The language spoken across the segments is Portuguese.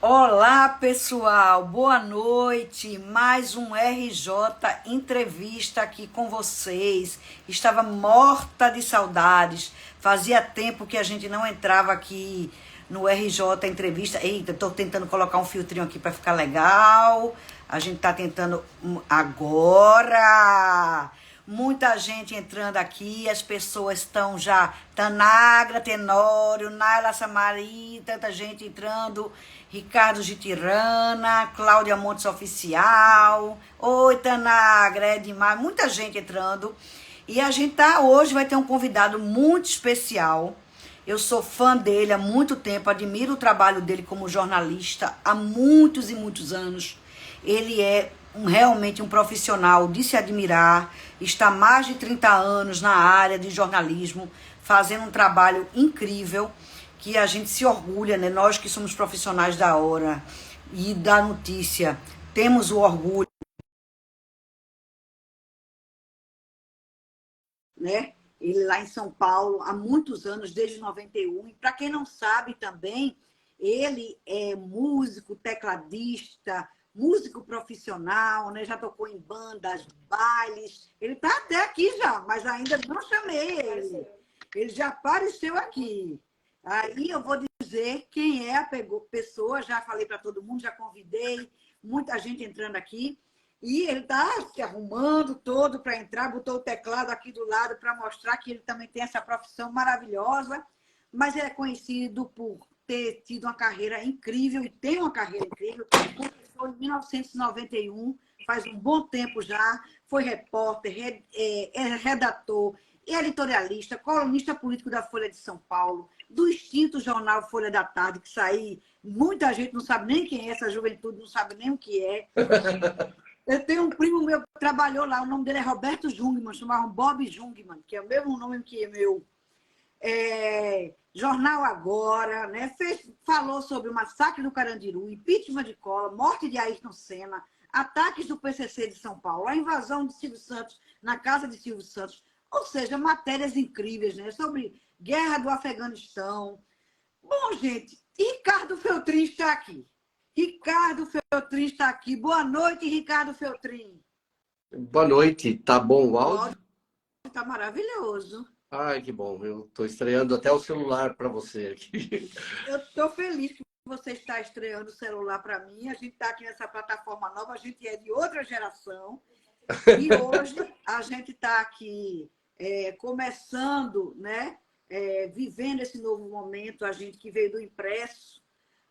Olá, pessoal, boa noite. Mais um RJ Entrevista aqui com vocês. Estava morta de saudades. Fazia tempo que a gente não entrava aqui no RJ Entrevista. Eita, estou tentando colocar um filtrinho aqui para ficar legal. A gente está tentando agora. Muita gente entrando aqui, as pessoas estão já, Tanagra, Tenório, Naila Samari, tanta gente entrando, Ricardo Gitirana, Cláudia Montes Oficial, oi Tanagra, é demais, muita gente entrando, e a gente hoje vai ter um convidado muito especial. Eu sou fã dele há muito tempo, admiro o trabalho dele como jornalista há muitos e muitos anos. Ele é realmente um profissional de se admirar, está há mais de 30 anos na área de jornalismo, fazendo um trabalho incrível, que a gente se orgulha, né? Nós que somos profissionais da hora e da notícia, temos o orgulho, né? Ele lá em São Paulo há muitos anos, desde 91. E para quem não sabe também, ele é músico, tecladista, músico profissional, né? Já tocou em bandas, bailes. Ele está até aqui já, mas ainda não chamei ele. Ele já apareceu aqui. Aí eu vou dizer quem é a pessoa, já falei para todo mundo, já convidei, muita gente entrando aqui. E ele está se arrumando todo para entrar, botou o teclado aqui do lado para mostrar que ele também tem essa profissão maravilhosa, mas ele é conhecido por ter tido uma carreira incrível, e tem uma carreira incrível. Começou em 1991, faz um bom tempo já, foi repórter, redator, editorialista, colunista político da Folha de São Paulo, do extinto jornal Folha da Tarde, que saiu, muita gente não sabe nem quem é, essa juventude não sabe nem o que é. Eu tenho um primo meu que trabalhou lá, o nome dele é Roberto Jungmann, chamavam Bob Jungmann, que é o mesmo nome que é meu. Jornal Agora, né? Falou sobre o massacre do Carandiru, impeachment de Collor, morte de Ayrton Senna, ataques do PCC de São Paulo, a invasão de Silvio Santos na casa de Silvio Santos, ou seja, matérias incríveis, né? Sobre guerra do Afeganistão. Bom, gente, Ricardo Feltrin está aqui. Ricardo Feltrin está aqui. Boa noite, Ricardo Feltrin. Boa noite, tá bom o O áudio áudio? está maravilhoso. Ai, que bom, eu estou estreando até o celular para você aqui. Eu estou feliz que você está estreando o celular para mim. A gente está aqui nessa plataforma nova, a gente é de outra geração. E hoje a gente está aqui começando, né? Vivendo esse novo momento, a gente que veio do impresso,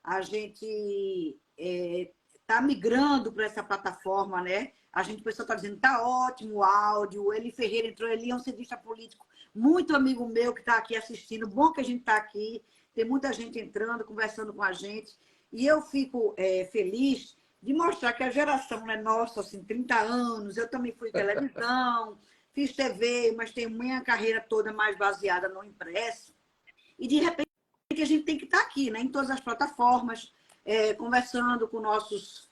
a gente está migrando para essa plataforma, né? A gente, o pessoal está dizendo, está ótimo o áudio, o Eli Ferreira entrou, ele é um cientista político, muito amigo meu que está aqui assistindo, bom que a gente está aqui, tem muita gente entrando, conversando com a gente, e eu fico feliz de mostrar que a geração, né, nossa, assim, 30 anos, eu também fui televisão, fiz TV, mas tenho minha carreira toda mais baseada no impresso, e de repente a gente tem que estar aqui, né, em todas as plataformas, conversando com nossos...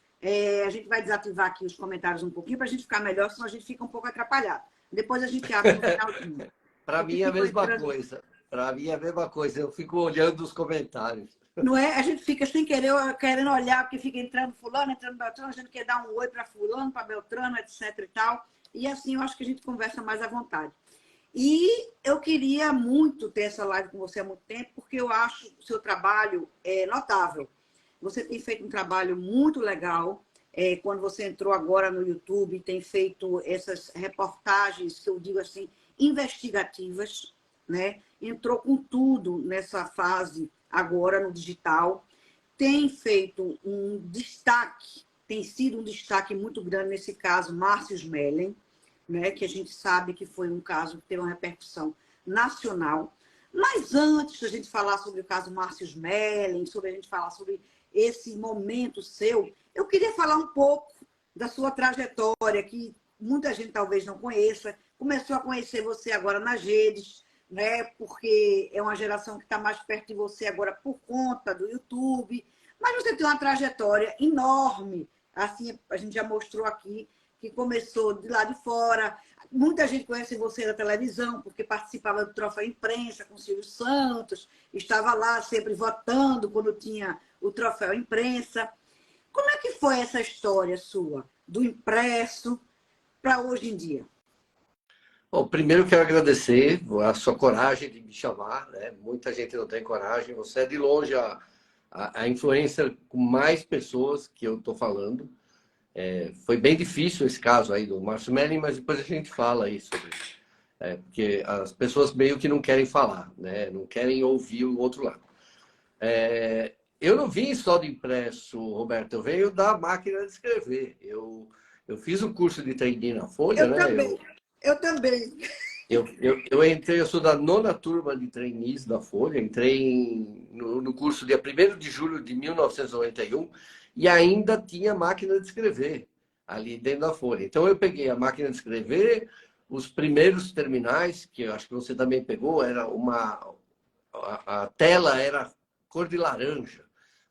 a gente vai desativar aqui os comentários um pouquinho para a gente ficar melhor, senão a gente fica um pouco atrapalhado. Depois a gente abre no finalzinho. Para mim é a mesma coisa. Para mim é a mesma coisa. Eu fico olhando os comentários. Não é? A gente fica sem querer, querendo olhar, porque fica entrando fulano, entrando Beltrano, a gente quer dar um oi para fulano, para Beltrano, etc e tal. E assim eu acho que a gente conversa mais à vontade. E eu queria muito ter essa live com você há muito tempo, porque eu acho o seu trabalho notável. Você tem feito um trabalho muito legal. Quando você entrou agora no YouTube, tem feito essas reportagens, que eu digo assim, investigativas, né? Entrou com tudo nessa fase agora no digital. Tem feito um destaque, tem sido um destaque muito grande nesse caso, Márcio Smelling, né? Que a gente sabe que foi um caso que teve uma repercussão nacional. Mas antes da gente falar sobre o caso Márcio Smelling, sobre a gente falar sobre esse momento seu, eu queria falar um pouco da sua trajetória, que muita gente talvez não conheça. Começou a conhecer você agora nas redes, né? Porque é uma geração que está mais perto de você agora por conta do YouTube. Mas você tem uma trajetória enorme, assim, a gente já mostrou aqui, que começou de lá de fora. Muita gente conhece você da televisão, porque participava do Troféu Imprensa com o Silvio Santos, estava lá sempre votando quando tinha o troféu imprensa. Como é que foi essa história sua, do impresso para hoje em dia? Bom, primeiro quero agradecer a sua coragem de me chamar, né? Muita gente não tem coragem. Você é de longe a influencer com mais pessoas que eu estou falando. Foi bem difícil esse caso aí do Márcio Melling, mas depois a gente fala aí sobre isso. Porque as pessoas meio que não querem falar, né? Não querem ouvir o outro lado. Eu não vim só do impresso, Roberto, eu venho da máquina de escrever. Eu fiz o curso de trainee na Folha, Eu né? também, eu também. Eu sou da 9ª turma de trainees da Folha, entrei no curso dia 1º de julho de 1991 e ainda tinha máquina de escrever ali dentro da Folha. Então eu peguei a máquina de escrever, os primeiros terminais, que eu acho que você também pegou, a tela era cor de laranja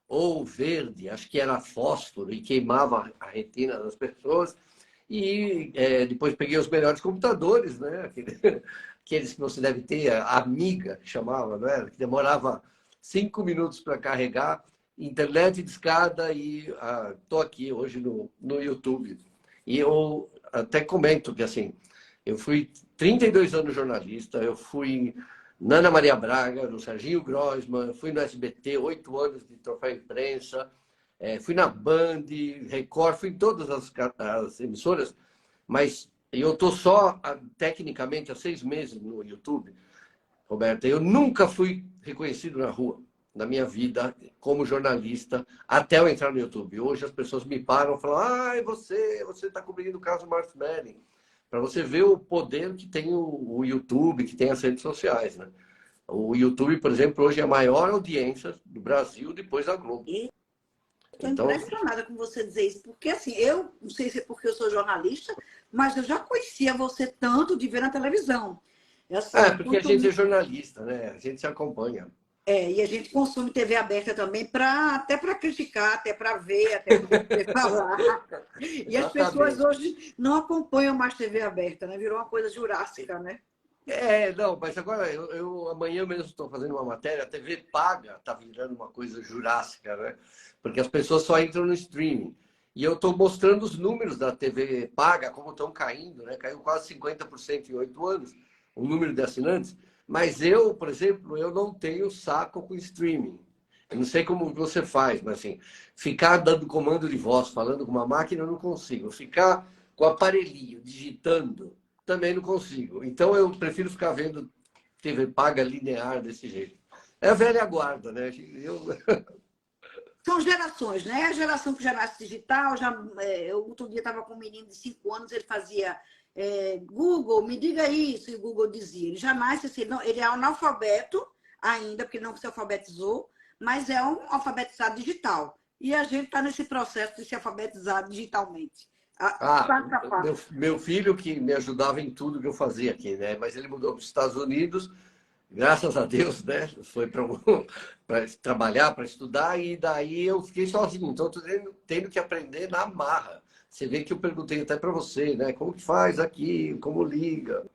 ou verde, acho que era fósforo e queimava a retina das pessoas. E depois peguei os melhores computadores, né? Aqueles que você deve ter, a Amiga, que chamava, não era? Que demorava 5 minutos para carregar, internet de escada e estou aqui hoje no YouTube. E eu até comento que, assim, eu fui 32 anos jornalista, eu fui na Ana Maria Braga, no Serginho Grossman, fui no SBT, 8 anos de troféu imprensa, fui na Band, Record, fui em todas as emissoras, mas eu estou só, tecnicamente, há 6 meses no YouTube, Roberta. Eu nunca fui reconhecido na rua, na minha vida, como jornalista, até eu entrar no YouTube. Hoje as pessoas me param e falam: você está cobrindo o caso Márcio Melling. Para você ver o poder que tem o YouTube, que tem as redes sociais, né? O YouTube, por exemplo, hoje é a maior audiência do Brasil depois da Globo. Estou Então, impressionada com você dizer isso, porque assim, eu não sei se é porque eu sou jornalista, mas eu já conhecia você tanto de ver na televisão. Assim, porque a gente é jornalista, né? A gente se acompanha. E a gente consome TV aberta também, até para criticar, até para ver, até para poder falar. E as pessoas Exatamente. hoje não acompanham mais TV aberta, né? Virou uma coisa jurássica, né? Não, mas agora eu amanhã mesmo estou fazendo uma matéria, a TV paga está virando uma coisa jurássica, né? Porque as pessoas só entram no streaming. E eu estou mostrando os números da TV paga, como estão caindo, né? Caiu quase 50% em 8 anos, o número de assinantes. Mas eu, por exemplo, eu não tenho saco com streaming. Eu não sei como você faz, mas assim, ficar dando comando de voz, falando com uma máquina, eu não consigo. Ficar com o aparelhinho, digitando, também não consigo. Então eu prefiro ficar vendo TV paga linear desse jeito. É a velha guarda, né? São gerações, né? A geração que já nasce digital, eu outro dia estava com um menino de 5 anos, ele fazia Google, me diga isso, e o Google dizia. Ele já nasce assim, não, ele é analfabeto ainda, porque ele não se alfabetizou, mas é um alfabetizado digital. E a gente está nesse processo de se alfabetizar digitalmente. Passo a passo. Meu filho que me ajudava em tudo que eu fazia aqui, né? Mas ele mudou para os Estados Unidos, graças a Deus, né? Foi para trabalhar, para estudar, e daí eu fiquei sozinho. Então, estou tendo que aprender na marra. Você vê que eu perguntei até para você, né? Como que faz aqui, como liga.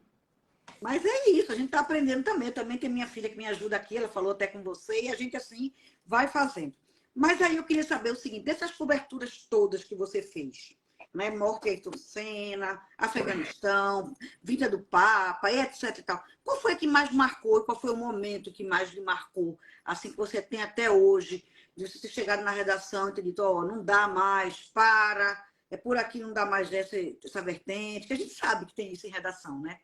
Mas é isso, a gente está aprendendo também. Eu também tenho minha filha que me ajuda aqui, ela falou até com você, e a gente assim vai fazendo. Mas aí eu queria saber o seguinte, dessas coberturas todas que você fez, né? Morte de Ayrton Senna, Afeganistão, vida do Papa, etc e tal. Qual foi a que mais marcou e qual foi o momento que mais lhe marcou, assim que você tem até hoje, de você ter chegado na redação e ter dito, não dá mais, é por aqui, não dá mais essa vertente, que a gente sabe que tem isso em redação, né?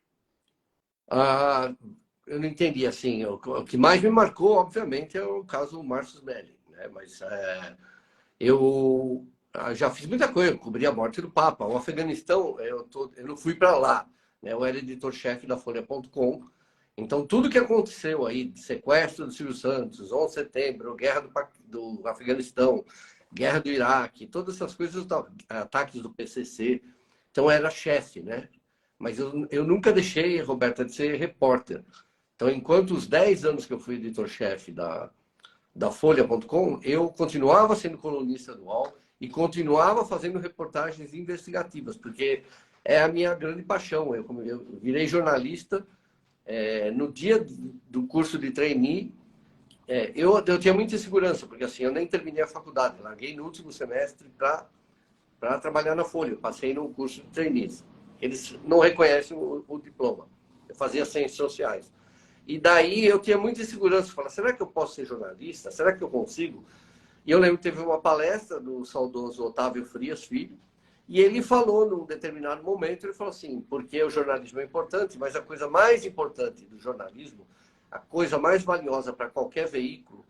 Eu não entendi, assim, o que mais me marcou, obviamente, é o caso Márcio Melling, né? Mas eu já fiz muita coisa, eu cobri a morte do Papa. O Afeganistão, eu não fui para lá, né? Eu era editor-chefe da Folha.com, então tudo que aconteceu aí, sequestro do Silvio Santos, 11 de setembro, guerra do Afeganistão, guerra do Iraque, todas essas coisas, ataques do PCC, então eu era chefe, né? Mas eu nunca deixei, Roberta, de ser repórter. Então, enquanto os 10 anos que eu fui editor-chefe da Folha.com, eu continuava sendo colunista do UOL e continuava fazendo reportagens investigativas, porque é a minha grande paixão. Eu virei jornalista no dia do curso de trainee, eu tinha muita insegurança, porque assim, eu nem terminei a faculdade, larguei no último semestre para trabalhar na Folha. Eu passei num curso de trainees. Eles não reconhecem o diploma. Eu fazia ciências sociais. E daí eu tinha muita insegurança. Falei, será que eu posso ser jornalista? Será que eu consigo? E eu lembro que teve uma palestra do saudoso Otávio Frias Filho, e ele falou num determinado momento, ele falou assim, porque o jornalismo é importante, mas a coisa mais importante do jornalismo, a coisa mais valiosa para qualquer veículo,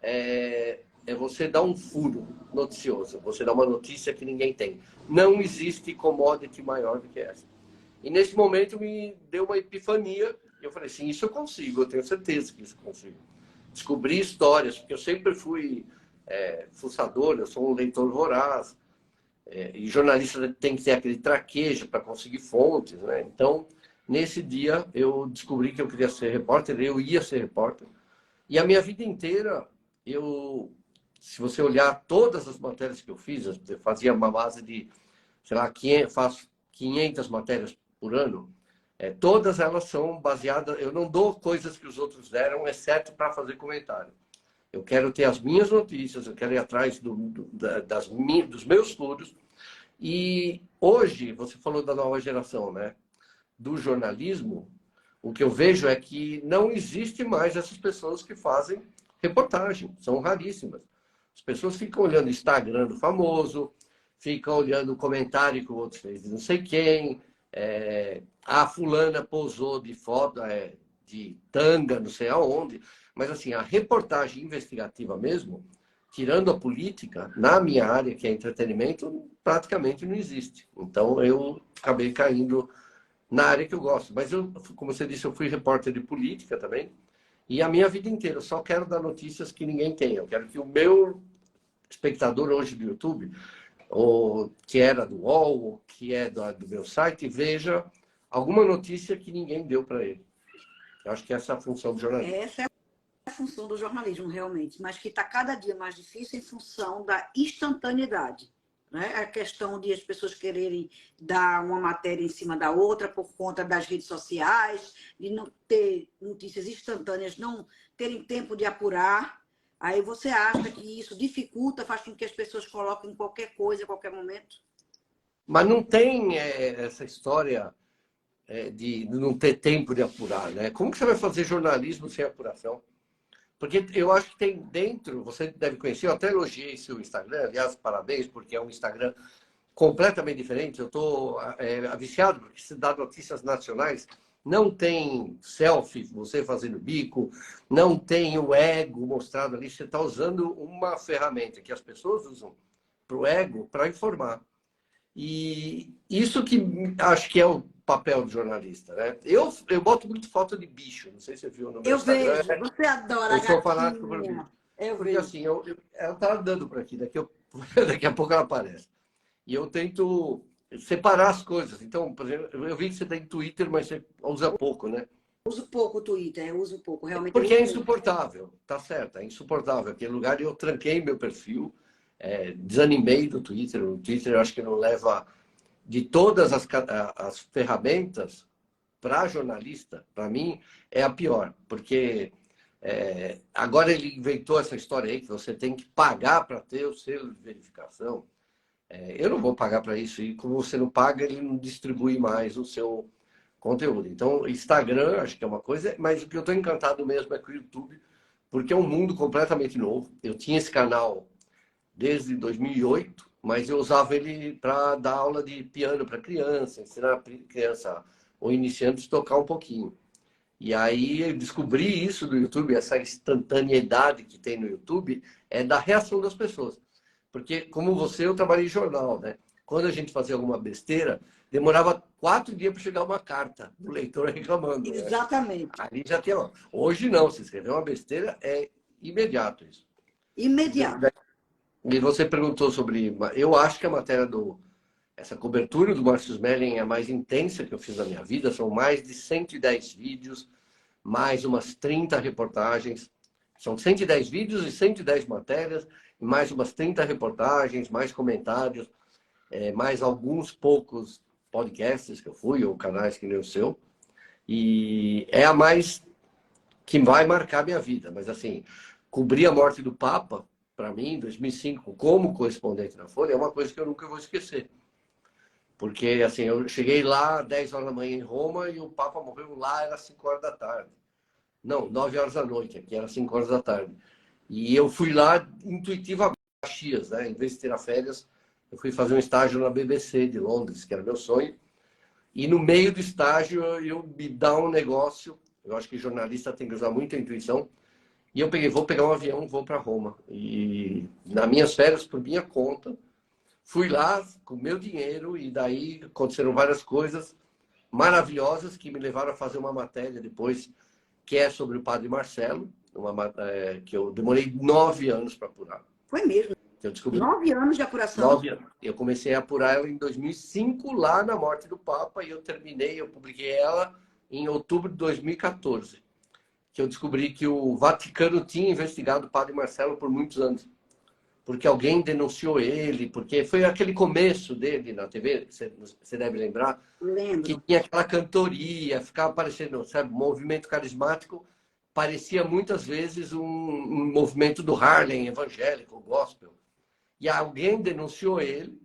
é você dar um furo noticioso, você dar uma notícia que ninguém tem. Não existe commodity maior do que essa. E nesse momento me deu uma epifania, e eu falei assim, isso eu consigo, eu tenho certeza que isso eu consigo. Descobri histórias, porque eu sempre fui fuçador, eu sou um leitor voraz, e jornalista tem que ter aquele traquejo para conseguir fontes, né? Então, nesse dia, eu descobri que eu queria ser repórter, eu ia ser repórter, e a minha vida inteira, se você olhar todas as matérias que eu fiz, eu fazia uma base de, sei lá, faço 500 matérias por ano, todas elas são baseadas, eu não dou coisas que os outros deram, exceto para fazer comentário. Eu quero ter as minhas notícias, eu quero ir atrás dos meus estudos. E hoje, você falou da nova geração, né? Do jornalismo, o que eu vejo é que não existe mais essas pessoas que fazem reportagem, são raríssimas. As pessoas ficam olhando o Instagram do famoso, ficam olhando o comentário que o outro fez de não sei quem, a fulana posou de foto, de tanga, não sei aonde. Mas, assim, a reportagem investigativa mesmo, tirando a política, na minha área, que é entretenimento, praticamente não existe. Então, eu acabei caindo na área que eu gosto. Mas, como você disse, eu fui repórter de política também. E a minha vida inteira, eu só quero dar notícias que ninguém tem. Eu quero que o meu espectador hoje do YouTube, ou que era do UOL, ou que é do meu site, veja alguma notícia que ninguém deu para ele. Eu acho que essa é a função do jornalismo. Essa é a função do jornalismo, realmente, mas que está cada dia mais difícil em função da instantaneidade. Né? A questão de as pessoas quererem dar uma matéria em cima da outra por conta das redes sociais, de não ter notícias instantâneas, não terem tempo de apurar. Aí você acha que isso dificulta, faz com que as pessoas coloquem qualquer coisa a qualquer momento? Mas não tem essa história de não ter tempo de apurar, né? Como que você vai fazer jornalismo sem apuração? Porque eu acho que tem dentro, você deve conhecer, eu até elogiei seu Instagram, aliás, parabéns, porque é um Instagram completamente diferente. Eu estou viciado, porque se dá notícias nacionais, não tem selfie, você fazendo bico, não tem o ego mostrado ali, você está usando uma ferramenta que as pessoas usam para o ego para informar. E isso que acho que é o papel do jornalista, né? Eu boto muito foto de bicho, não sei se você viu no meu Eu Instagram. vejo, você adora Eu a sou fanático por bicho. gatinha. Eu Porque vejo. assim, ela tá andando por aqui, daqui a pouco ela aparece. E eu tento separar as coisas. Então, por exemplo, eu vi que você tem Twitter, mas você usa pouco, né? Uso pouco o Twitter, eu uso pouco, realmente eu Porque é uso pouco. insuportável, tá certo, é insuportável. Aquele lugar eu tranquei meu perfil, desanimei do Twitter. O Twitter eu acho que não leva de todas as ferramentas para jornalista, para mim, é a pior. Porque agora ele inventou essa história aí que você tem que pagar para ter o selo de verificação. Eu não vou pagar para isso. E como você não paga, ele não distribui mais o seu conteúdo. Então, Instagram, acho que é uma coisa, mas o que eu estou encantado mesmo é com o YouTube, porque é um mundo completamente novo. Eu tinha esse canal desde 2008, mas eu usava ele para dar aula de piano para criança, ensinar a criança ou iniciantes a tocar um pouquinho. E aí eu descobri isso do YouTube, essa instantaneidade que tem no YouTube, é da reação das pessoas. Porque, como você, eu trabalhei em jornal, né? Quando a gente fazia alguma besteira, demorava 4 dias para chegar uma carta do leitor reclamando, né? Exatamente. Ali já tinha. Hoje não, se escrever uma besteira, é imediato isso. Imediato. E você perguntou sobre. Eu acho que a matéria essa cobertura do Márcio Smelling é a mais intensa que eu fiz na minha vida. São mais de 110 vídeos, mais umas 30 reportagens. São 110 vídeos e 110 matérias, e mais umas 30 reportagens, mais comentários, mais alguns poucos podcasts que eu fui, ou canais que nem o seu. E é a mais que vai marcar minha vida. Mas, assim, cobrir a morte do Papa, para mim, em 2005, como correspondente na Folha, é uma coisa que eu nunca vou esquecer. Porque, assim, eu cheguei lá 10 horas da manhã em Roma e o Papa morreu lá, era 5 horas da tarde. Não, 9 horas da noite, aqui era 5 horas da tarde. E eu fui lá intuitivamente, Caxias, né? Em vez de tirar férias, eu fui fazer um estágio na BBC de Londres, que era meu sonho. E no meio do estágio, eu me dá um negócio, eu acho que jornalista tem que usar muita intuição, e eu peguei, vou pegar um avião, vou para Roma. E nas minhas férias, por minha conta, fui lá com meu dinheiro e daí aconteceram várias coisas maravilhosas que me levaram a fazer uma matéria depois, que é sobre o Padre Marcelo, que eu demorei 9 anos para apurar. Foi mesmo. Eu descobri 9 anos de apuração. 9 anos. Eu comecei a apurar ela em 2005, lá na morte do Papa, e eu publiquei ela em outubro de 2014, que eu descobri que o Vaticano tinha investigado o Padre Marcelo por muitos anos, porque alguém denunciou ele, porque foi aquele começo dele na TV, você deve lembrar, Lembro. que tinha aquela cantoria, ficava parecendo, sabe, movimento carismático, parecia muitas vezes um movimento do Harlem evangélico, gospel. E alguém denunciou ele,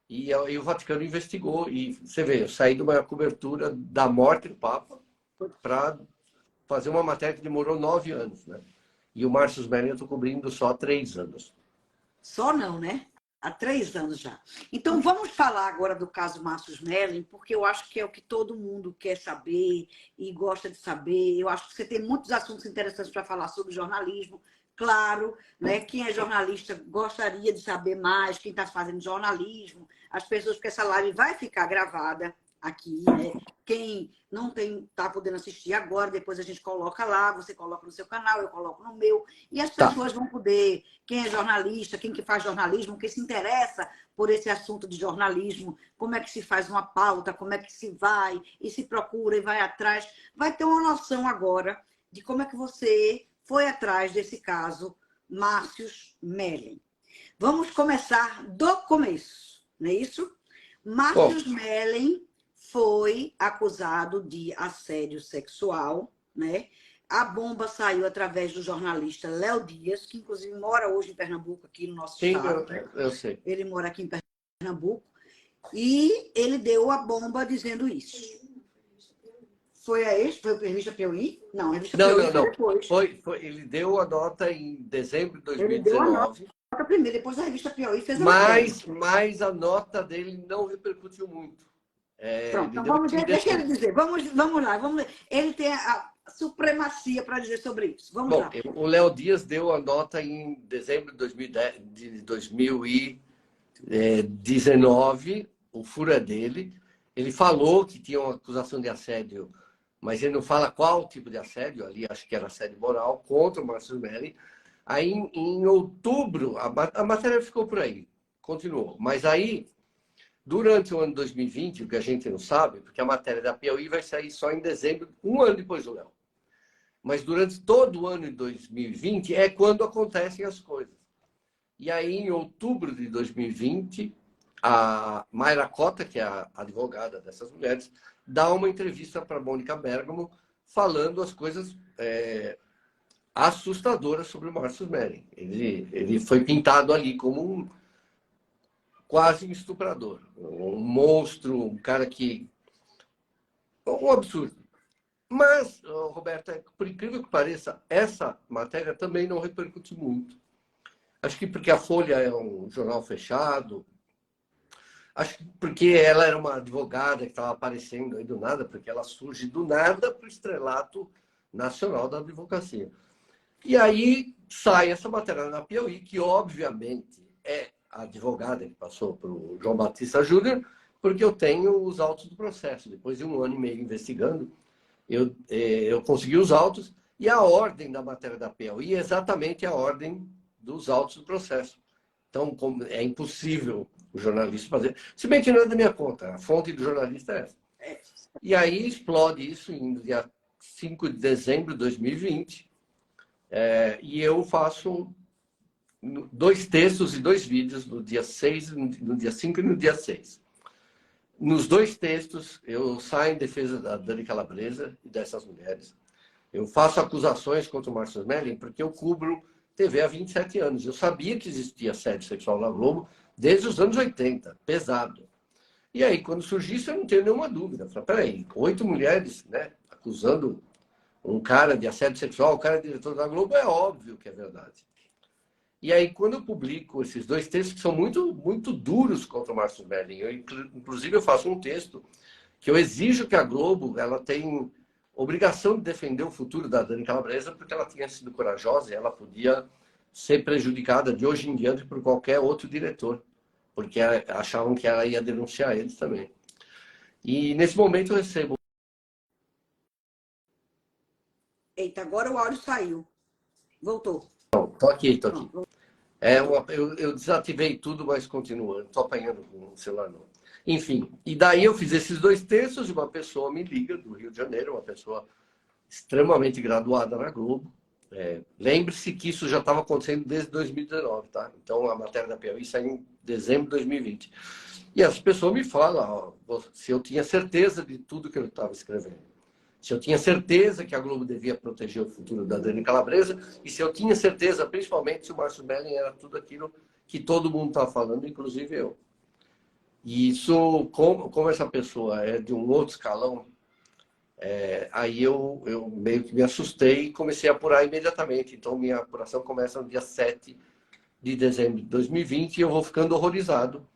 e o Vaticano investigou. E você vê, eu saí de uma cobertura da morte do Papa para fazer uma matéria que demorou 9 anos, né? E o Márcio Smelling eu estou cobrindo só há 3 anos. Só não, né? Há 3 anos já. Então, vamos falar agora do caso Márcio Smelling, porque eu acho que é o que todo mundo quer saber e gosta de saber. Eu acho que você tem muitos assuntos interessantes para falar sobre jornalismo. Claro, né? Quem é jornalista gostaria de saber mais, quem está fazendo jornalismo, as pessoas, porque essa live vai ficar gravada aqui, né? Quem não está podendo assistir agora, depois a gente coloca lá, você coloca no seu canal, eu coloco no meu, e as pessoas vão poder, quem é jornalista, quem que faz jornalismo, quem se interessa por esse assunto de jornalismo, como é que se faz uma pauta, como é que se vai, e se procura e vai atrás, vai ter uma noção agora de como é que você foi atrás desse caso Márcio Smelling. Vamos começar do começo, não é isso? Márcio Smelling foi acusado de assédio sexual, né? A bomba saiu através do jornalista Léo Dias, que inclusive mora hoje em Pernambuco, aqui no nosso estado. Eu sei. Ele mora aqui em Pernambuco. E ele deu a bomba dizendo isso. Foi a este? Foi a revista Piauí? Não, a revista Piauí foi depois. Ele deu a nota em dezembro de 2019. Ele deu a nota primeiro, depois a revista Piauí fez a mas a nota dele não repercutiu muito. Pronto, então deixa ele dizer. Vamos lá. Ele tem a supremacia para dizer sobre isso. Vamos lá. O Léo Dias deu a nota em dezembro de 2019, o furo é dele. Ele falou que tinha uma acusação de assédio, mas ele não fala qual tipo de assédio, ali acho que era assédio moral, contra o Márcio Smelling. Aí, em outubro, a matéria ficou por aí, continuou. Mas aí, durante o ano de 2020, o que a gente não sabe, porque a matéria da Piauí vai sair só em dezembro, um ano depois do Léo. Mas durante todo o ano de 2020 é quando acontecem as coisas. E aí, em outubro de 2020, a Mayra Cota, que é a advogada dessas mulheres, dá uma entrevista para a Mônica Bergamo falando as coisas assustadoras sobre o Márcio Smelling. Ele foi pintado ali como quase um estuprador, um monstro, um cara que... um absurdo. Mas, Roberta, por incrível que pareça, essa matéria também não repercute muito. Acho que porque a Folha é um jornal fechado, acho que porque ela era uma advogada que estava aparecendo aí do nada, porque ela surge do nada para o estrelato nacional da advocacia. E aí sai essa matéria na Piauí, que obviamente é a advogada que passou para o João Batista Júnior, porque eu tenho os autos do processo. Depois de 1 ano e meio investigando, eu consegui os autos, e a ordem da matéria da Piauí é exatamente a ordem dos autos do processo. Então, é impossível o jornalista fazer. Se bem que não é da minha conta, a fonte do jornalista é essa. E aí explode isso em dia 5 de dezembro de 2020, e eu faço 2 textos e 2 vídeos no dia 6, no dia 5 e no dia 6. Nos 2 textos, eu saio em defesa da Dani Calabresa e dessas mulheres. Eu faço acusações contra o Márcio Smelling porque eu cubro TV há 27 anos. Eu sabia que existia assédio sexual na Globo desde os anos 80, pesado. E aí, quando surgiu isso, eu não tenho nenhuma dúvida. Falei, peraí, 8 mulheres, né, acusando um cara de assédio sexual, o cara é diretor da Globo, é óbvio que é verdade. E aí, quando eu publico esses dois textos, que são muito, muito duros contra o Márcio Smelling, inclusive eu faço um texto que eu exijo que a Globo ela tem obrigação de defender o futuro da Dani Calabresa, porque ela tinha sido corajosa e ela podia ser prejudicada de hoje em diante por qualquer outro diretor, porque achavam que ela ia denunciar eles também. E nesse momento eu recebo... Eita, agora o áudio saiu. Voltou. Tô aqui. Eu desativei tudo, mas continua. Não tô apanhando com o celular, não. Enfim, e daí eu fiz esses dois textos e uma pessoa me liga do Rio de Janeiro, uma pessoa extremamente graduada na Globo. Lembre-se que isso já estava acontecendo desde 2019, tá? Então a matéria da Piauí saiu em dezembro de 2020. E as pessoas me falam se eu tinha certeza de tudo que eu estava escrevendo. Se eu tinha certeza que a Globo devia proteger o futuro da Dani Calabresa e se eu tinha certeza, principalmente, se o Márcio Smelling era tudo aquilo que todo mundo estava falando, inclusive eu. E isso, como essa pessoa é de um outro escalão, aí eu meio que me assustei e comecei a apurar imediatamente. Então, minha apuração começa no dia 7 de dezembro de 2020 e eu vou ficando horrorizado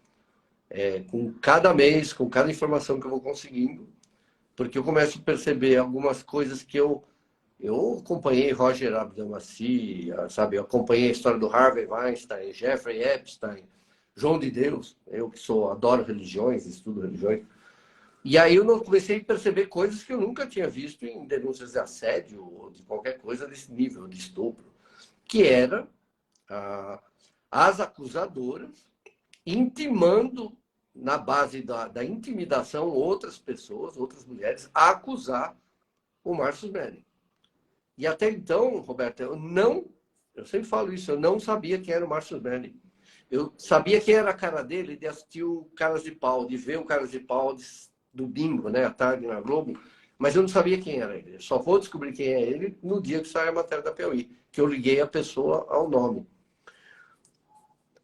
com cada mês, com cada informação que eu vou conseguindo, porque eu começo a perceber algumas coisas que eu acompanhei Roger Abdelmaci, sabe? Eu acompanhei a história do Harvey Weinstein, Jeffrey Epstein, João de Deus, eu que adoro religiões, estudo religiões. E aí eu comecei a perceber coisas que eu nunca tinha visto em denúncias de assédio ou de qualquer coisa desse nível, de estupro, que era as acusadoras intimando, na base da intimidação, outras pessoas, outras mulheres, a acusar o Márcio Smelling. E até então, Roberto, eu sempre falo isso, eu não sabia quem era o Márcio Smelling. Eu sabia quem era a cara dele de assistir o Caras de Pau, de ver o Caras de Pau do bingo, né, à tarde na Globo, mas eu não sabia quem era ele. Eu só vou descobrir quem é ele no dia que sai a matéria da Piauí, que eu liguei a pessoa ao nome.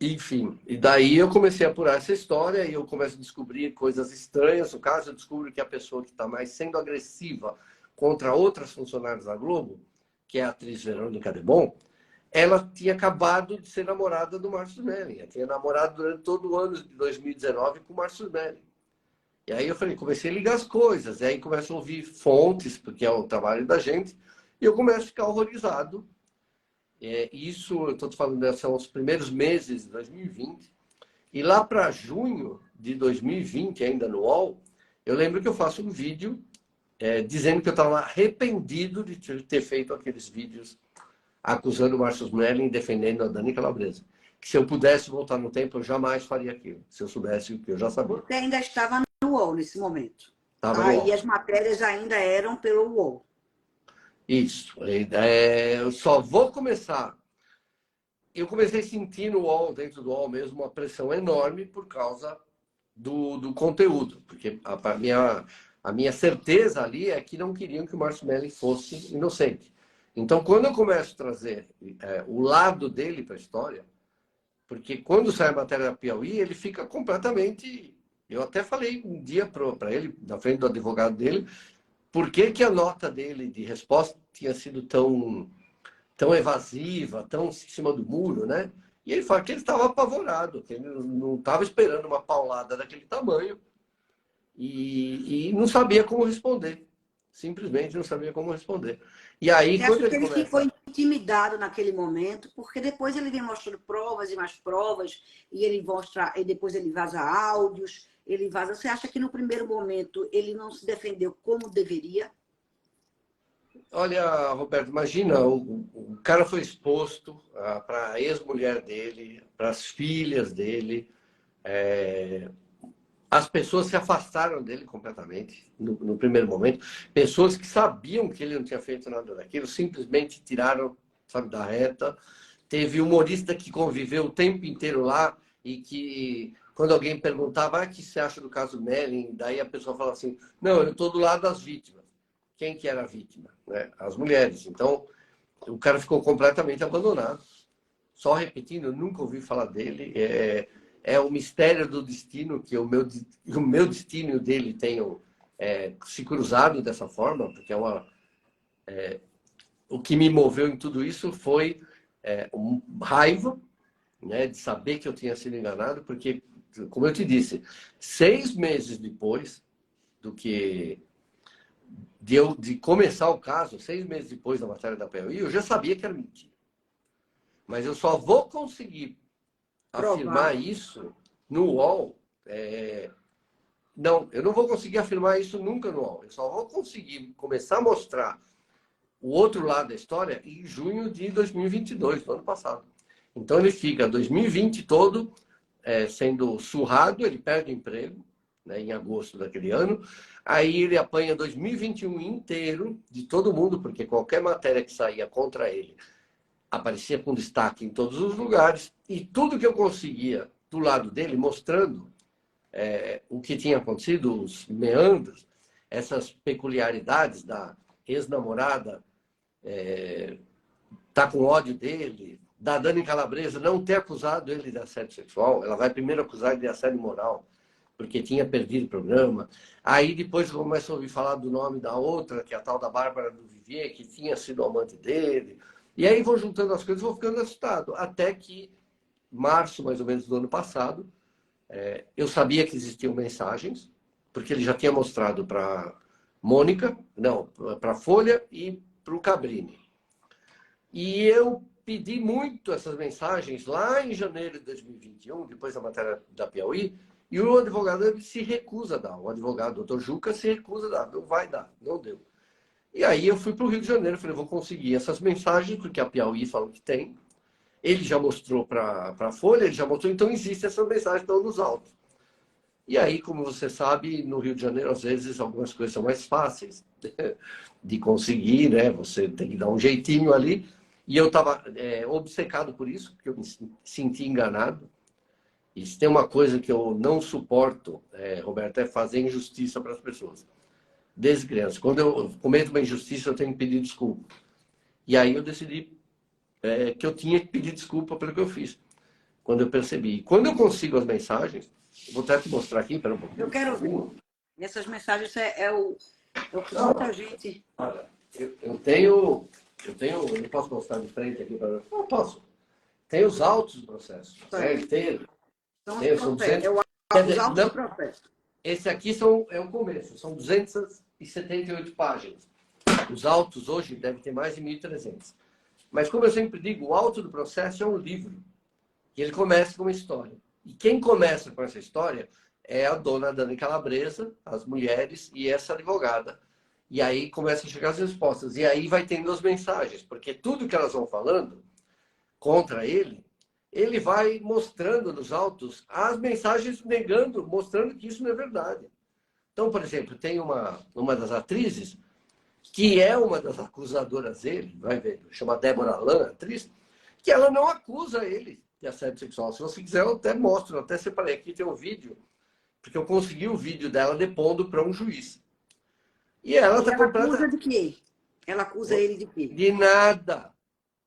Enfim, e daí eu comecei a apurar essa história e eu começo a descobrir coisas estranhas. No caso, eu descubro que a pessoa que está mais sendo agressiva contra outras funcionárias da Globo, que é a atriz Verônica Debon, ela tinha acabado de ser namorada do Márcio Smelling. Ela tinha namorado durante todo o ano de 2019 com o Márcio Smelling. E aí eu falei, comecei a ligar as coisas. E aí começo a ouvir fontes, porque é o trabalho da gente, e eu começo a ficar horrorizado. Isso, eu estou te falando, são os primeiros meses de 2020. E lá para junho de 2020, ainda no UOL, eu lembro que eu faço um vídeo dizendo que eu estava arrependido de ter feito aqueles vídeos acusando o Márcio Smelling e defendendo a Dani Calabresa. Que se eu pudesse voltar no tempo, eu jamais faria aquilo. Se eu soubesse o que eu já sabia. Você ainda estava no UOL nesse momento. Estava no UOL. E as matérias ainda eram pelo UOL. Isso. Eu só vou começar. Eu comecei a sentir no UOL, dentro do UOL mesmo, uma pressão enorme por causa do conteúdo. Porque a minha certeza ali é que não queriam que o Márcio Smelling fosse inocente. Então, quando eu começo a trazer o lado dele para a história, porque quando sai a matéria da Piauí, ele fica completamente... Eu até falei um dia para ele, na frente do advogado dele, por que a nota dele de resposta tinha sido tão evasiva, tão em cima do muro, né? E ele fala que ele estava apavorado, que ele não estava esperando uma paulada daquele tamanho e não sabia como responder. Simplesmente não sabia como responder. E aí, Você acha que ele ficou intimidado naquele momento, porque depois ele vem mostrando provas e mais provas, e ele mostra, e depois ele vaza áudios, ele vaza. Você acha que no primeiro momento ele não se defendeu como deveria? Olha, Roberto, imagina, o cara foi exposto para a ex-mulher dele, para as filhas dele. As pessoas se afastaram dele completamente no primeiro momento. Pessoas que sabiam que ele não tinha feito nada daquilo, simplesmente tiraram, sabe, da reta. Teve humorista que conviveu o tempo inteiro lá e que, quando alguém perguntava o que você acha do caso Smelling, daí a pessoa falava assim, não, eu estou do lado das vítimas. Quem que era a vítima? Né? As mulheres. Então, o cara ficou completamente abandonado. só repetindo, eu nunca ouvi falar dele. É o mistério do destino, que o meu destino e o dele tenham se cruzado dessa forma, porque o que me moveu em tudo isso foi raiva, né, de saber que eu tinha sido enganado, porque, como eu te disse, 6 meses depois de começar o caso, 6 meses depois da matéria da PLI, eu já sabia que era mentira. Mas eu só vou conseguir afirmar isso no UOL. Não, eu não vou conseguir afirmar isso nunca no UOL. Eu só vou conseguir começar a mostrar o outro lado da história em junho de 2022, do ano passado. Então ele fica 2020 todo sendo surrado, ele perde o emprego, né, em agosto daquele ano. Aí ele apanha 2021 inteiro de todo mundo, porque qualquer matéria que saía contra ele aparecia com destaque em todos os lugares. E tudo que eu conseguia do lado dele, mostrando o que tinha acontecido, os meandros, essas peculiaridades da ex-namorada, tá com ódio dele, da Dani Calabresa não ter acusado ele de assédio sexual. Ela vai primeiro acusar ele de assédio moral, porque tinha perdido o programa. Aí depois começa a ouvir falar do nome da outra, que é a tal da Bárbara do Vivier, que tinha sido amante dele. E aí vou juntando as coisas e vou ficando assustado. Até que, março, mais ou menos, do ano passado, eu sabia que existiam mensagens, porque ele já tinha mostrado para Mônica, não, para a Folha e para o Cabrini. E eu pedi muito essas mensagens lá em janeiro de 2021, depois da matéria da Piauí, e o advogado se recusa a dar. O advogado, o doutor Juca, se recusa a dar. Não vai dar, não deu. E aí eu fui para o Rio de Janeiro, falei, vou conseguir essas mensagens, porque a Piauí falou que tem. Ele já mostrou para a Folha, ele já mostrou, então existem essas mensagens, estão nos autos. E aí, como você sabe, no Rio de Janeiro, às vezes, algumas coisas são mais fáceis de conseguir, né? Você tem que dar um jeitinho ali. E eu estava obcecado por isso, porque eu me senti enganado. E se tem uma coisa que eu não suporto, Roberto, é fazer injustiça para as pessoas. Desde criança. Quando eu cometo uma injustiça, eu tenho que pedir desculpa. E aí eu decidi que eu tinha que pedir desculpa pelo que eu fiz. Quando eu percebi. E quando eu consigo as mensagens, vou até te mostrar aqui, pera um pouquinho. Eu quero ver. Essas mensagens é o que muita gente... Olha, eu tenho... Eu não posso mostrar de frente aqui para... Não posso. Tem os autos do processo. Inteiro. São os processos. Os autos do processo. Esse aqui é o começo. São 278 páginas. Os autos hoje devem ter mais de 1.300. Mas, como eu sempre digo, o auto do processo é um livro. E ele começa com uma história. E quem começa com essa história é a dona Dani Calabresa, as mulheres e essa advogada. E aí começam a chegar as respostas. E aí vai tendo as mensagens, porque tudo que elas vão falando contra ele, ele vai mostrando nos autos as mensagens negando, mostrando que isso não é verdade. Então, por exemplo, tem uma das atrizes, que é uma das acusadoras dele, vai ver, chama Débora Lan, atriz, que ela não acusa ele de assédio sexual. Se você quiser, eu até mostro, eu até separei aqui, tem um vídeo, porque eu consegui o vídeo dela depondo para um juiz. E ela está completa... acusa de quê? Ela acusa ele de quê? De nada.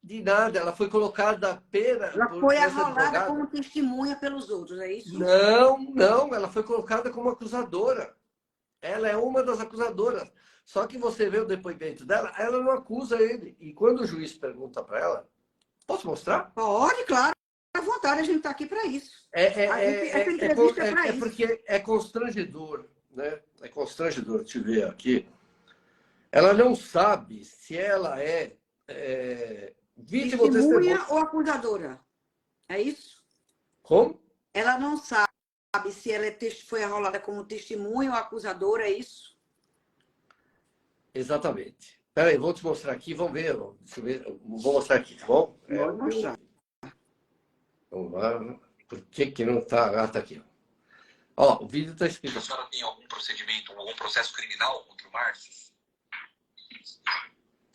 De nada. Ela foi colocada pera... Ela foi arrolada como testemunha pelos outros, é isso? Não. Ela foi colocada como acusadora. Ela é uma das acusadoras. Só que você vê o depoimento dela, ela não acusa ele. E quando o juiz pergunta para ela, posso mostrar? Pode, claro. À vontade, a gente está aqui para isso. Essa entrevista é para isso. Porque é constrangedor, né? É constrangedor te ver aqui. Ela não sabe se ela é vítima ou testemunha ou acusadora. É isso? Como? Ela não sabe se ela foi arrolada como testemunha ou acusadora, é isso? Exatamente. Espera aí, vou te mostrar aqui, vamos ver. Deixa eu ver. Vou mostrar aqui, tá bom? Pode mostrar. Vamos lá. Por que não está? Ah, está aqui. Ó, o vídeo está escrito. A senhora tem algum procedimento, algum processo criminal contra o Márcio?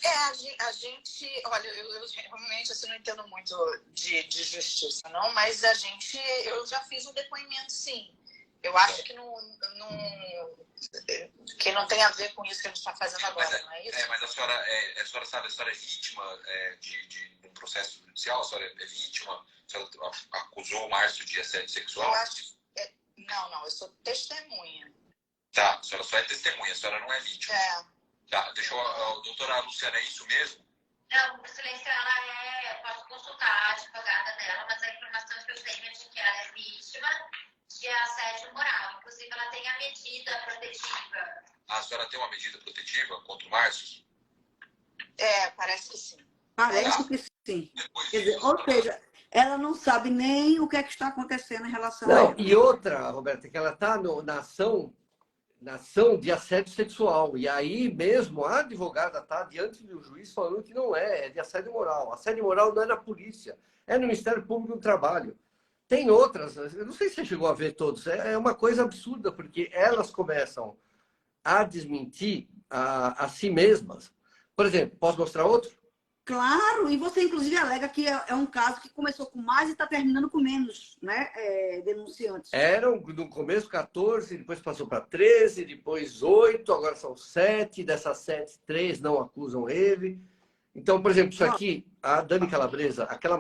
A gente, olha, eu realmente assim, não entendo muito de justiça, não, mas eu já fiz um depoimento, sim. Eu acho que que não tem a ver com isso que a gente está fazendo agora, não é isso? Mas a senhora sabe, a senhora é vítima de um processo judicial? A senhora é vítima? A senhora acusou o Márcio de assédio sexual? Eu acho... Não, eu sou testemunha. Tá, a senhora só é testemunha, a senhora não é vítima. É. Tá, deixa eu... Doutora Luciana, é isso mesmo? Não, o silêncio, ela posso consultar a advogada dela, mas a informação que eu tenho é de que ela é vítima de assédio moral. Inclusive, ela tem a medida protetiva. A senhora tem uma medida protetiva contra o Márcio? Parece que sim. Parece que sim. Quer dizer, ou seja, ela não sabe nem o que é que está acontecendo em relação a Não, ela. e outra, Roberta, que ela está na ação de assédio sexual. E aí mesmo a advogada está diante do juiz falando que não é de assédio moral. Assédio moral não é na polícia, é no Ministério Público do Trabalho. Tem outras, eu não sei se você chegou a ver todos, é uma coisa absurda, porque elas começam a desmentir a si mesmas. Por exemplo, posso mostrar outro? Claro, e você inclusive alega que é um caso que começou com mais e está terminando com menos, né, denunciantes. Eram, no começo, 14, depois passou para 13, depois 8, agora são 7. Dessas 7, 3 não acusam ele. Então, por exemplo, isso aqui, a Dani Calabresa, aquela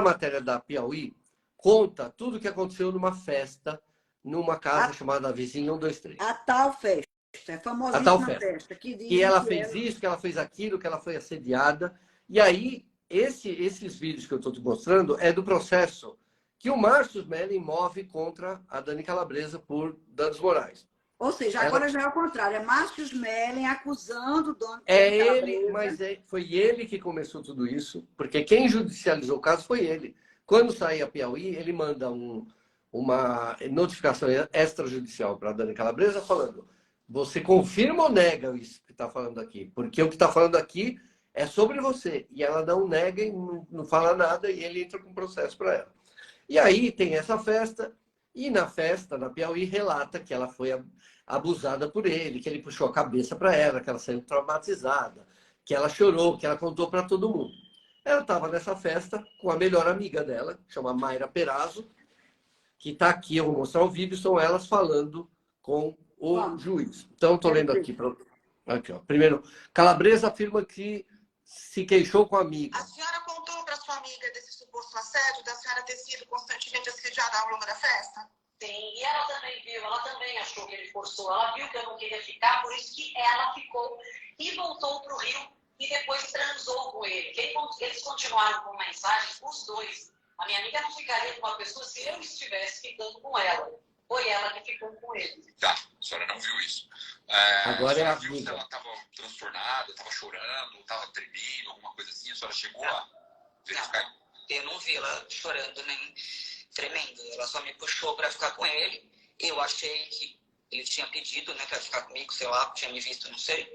matéria da Piauí, conta tudo o que aconteceu numa festa, numa casa chamada Vizinha 123. A tal festa, é famosíssima A tal festa. que diz Que ela fez isso, que ela fez aquilo, que ela foi assediada. E aí, esses vídeos que eu estou te mostrando é do processo que o Márcio Smelling move contra a Dani Calabresa por danos morais. Ou seja, agora já é o contrário. É Márcio Smelling acusando o dono É de ele, mas foi ele que começou tudo isso, porque quem judicializou o caso foi ele. Quando sair a Piauí, ele manda uma notificação extrajudicial para a Dani Calabresa falando: você confirma ou nega isso que está falando aqui? Porque o que está falando aqui é sobre você. E ela não nega e não fala nada, e ele entra com processo para ela. E aí tem essa festa, e na festa, na Piauí, relata que ela foi abusada por ele, que ele puxou a cabeça para ela, que ela saiu traumatizada, que ela chorou, que ela contou para todo mundo. Ela estava nessa festa com a melhor amiga dela, chama Mayra Perazzo, que está aqui, eu vou mostrar o vídeo, são elas falando com o juiz. Então, estou lendo aqui. Aqui, ó. Primeiro, Calabresa afirma que se queixou com a amiga. A senhora contou para sua amiga desse suposto assédio, da senhora ter sido constantemente assediada ao longo da festa? Sim, e ela também viu, ela também achou que ele forçou. Ela viu que eu não queria ficar, por isso que ela ficou e voltou para o Rio e depois transou com ele. Eles continuaram com mensagens, os dois. A minha amiga não ficaria com uma pessoa se eu estivesse ficando com ela. Foi ela que ficou com ele. Tá, a senhora não viu isso. Agora é a viu vida. Se ela estava transtornada, estava chorando, estava tremendo, alguma coisa assim? A senhora chegou a verificar? Não, eu não vi ela chorando nem tremendo. Ela só me puxou para ficar com ele. Eu achei que ele tinha pedido, né, para ficar comigo, sei lá, tinha me visto, não sei.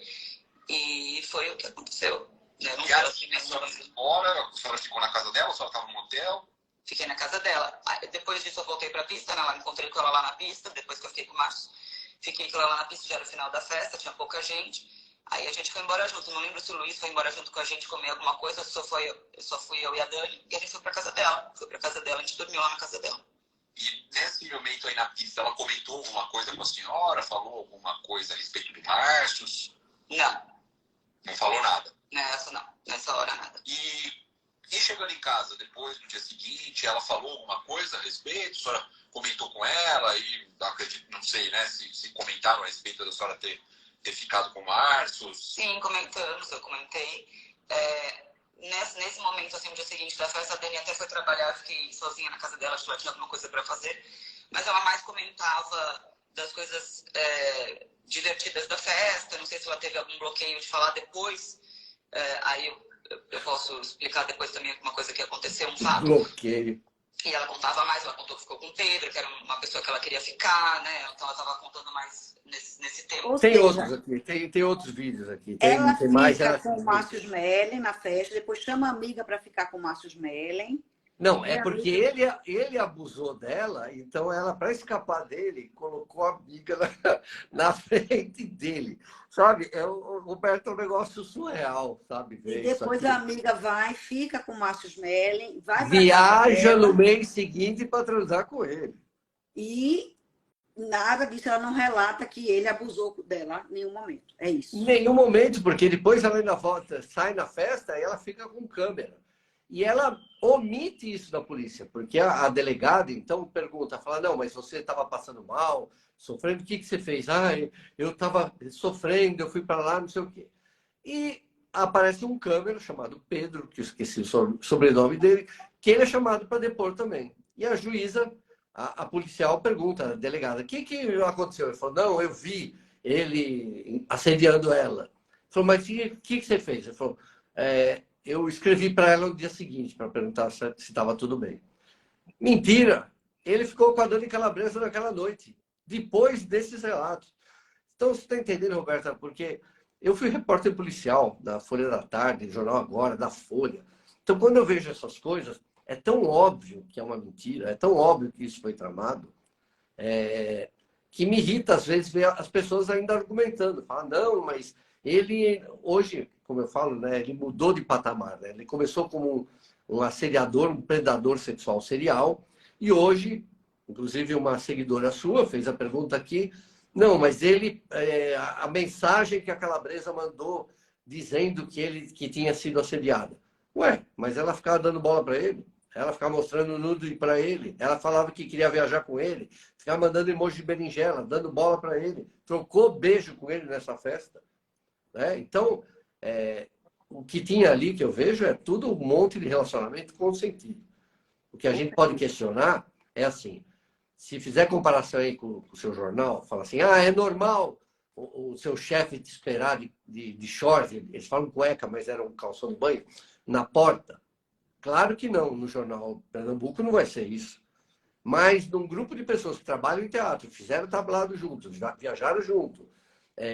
E foi o que aconteceu. Eu não vi ela assim mesmo. A senhora foi embora, a senhora ficou na casa dela, a senhora estava no motel? Fiquei na casa dela. Depois disso eu voltei pra pista, né? Encontrei com ela lá na pista, depois que eu fiquei com o Márcio. Fiquei com ela lá na pista, já era o final da festa, tinha pouca gente. Aí a gente foi embora junto. Não lembro se o Luiz foi embora junto com a gente comer alguma coisa, só fui eu e a Dani. E a gente foi pra casa dela. Foi pra casa dela, a gente dormiu lá na casa dela. E nesse momento aí na pista, ela comentou alguma coisa com a senhora? Falou alguma coisa a respeito do Márcio? Não. Não falou nada? Nessa não. Nessa hora nada. E chegando em casa, depois, no dia seguinte, ela falou alguma coisa a respeito? A senhora comentou com ela e, acredito, não sei, né, se comentaram a respeito da senhora ter ficado com o Márcio? Sim, comentamos, eu comentei. Nesse momento, assim, no dia seguinte da festa, a Dani até foi trabalhar, fiquei sozinha na casa dela, acho que ela tinha alguma coisa para fazer. Mas ela mais comentava das coisas divertidas da festa, não sei se ela teve algum bloqueio de falar depois. Aí eu posso explicar depois também alguma coisa que aconteceu, um fato. Bloqueio. E ela contava mais, ela contou que ficou com o Pedro, que era uma pessoa que ela queria ficar, né? Então ela estava contando mais nesse tema. Tem outros aqui, tem outros vídeos aqui. Ela tem mais, fica com o Márcio Smelling na festa, depois chama a amiga para ficar com o Márcio Smelling. Não, é porque ele abusou dela, então ela, para escapar dele, colocou a amiga na frente dele. Sabe? Roberto, é um negócio surreal, sabe? E depois a amiga vai, fica com o Márcio Smelling, vai pra viaja no mês seguinte para transar com ele. E Nada disso, ela não relata que ele abusou dela em nenhum momento. É isso. Em nenhum momento, porque depois ela ainda volta, sai na festa e ela fica com câmera. E ela omite isso da polícia, porque a delegada, então, pergunta, fala, não, mas você estava passando mal, sofrendo, o que você fez? Ah, eu estava sofrendo, eu fui para lá, não sei o quê. E aparece um câmera chamado Pedro, que eu esqueci o sobrenome dele, que ele é chamado para depor também. E a juíza, a policial pergunta, a delegada, o que aconteceu? Ele falou, não, eu vi ele assediando ela. Ele falou, mas o que você fez? Ele falou, eu escrevi para ela no dia seguinte, para perguntar se estava tudo bem. Mentira! Ele ficou com a Dani Calabresa naquela noite, depois desses relatos. Então, você está entendendo, Roberta? Porque eu fui repórter policial da Folha da Tarde, Jornal Agora, da Folha. Então, quando eu vejo essas coisas, é tão óbvio que é uma mentira, é tão óbvio que isso foi tramado, que me irrita, às vezes, ver as pessoas ainda argumentando. Falam, não, mas ele, hoje, como eu falo, né, ele mudou de patamar. Né? Ele começou como um assediador, um predador sexual serial, e hoje, inclusive uma seguidora sua fez a pergunta aqui, não, mas ele, a mensagem que a Calabresa mandou dizendo que tinha sido assediada. Ué, mas ela ficava dando bola para ele, ela ficava mostrando nude para ele, ela falava que queria viajar com ele, ficava mandando emoji de berinjela, dando bola para ele, trocou beijo com ele nessa festa. Né? Então, o que tinha ali, que eu vejo, é tudo um monte de relacionamento consentido. O que a gente pode questionar é assim, se fizer comparação aí com o seu jornal, fala assim, é normal o seu chefe te esperar de short, eles falam cueca, mas era um calção de banho, na porta. Claro que não, no jornal Pernambuco não vai ser isso. Mas num grupo de pessoas que trabalham em teatro, fizeram tablado junto, viajaram junto,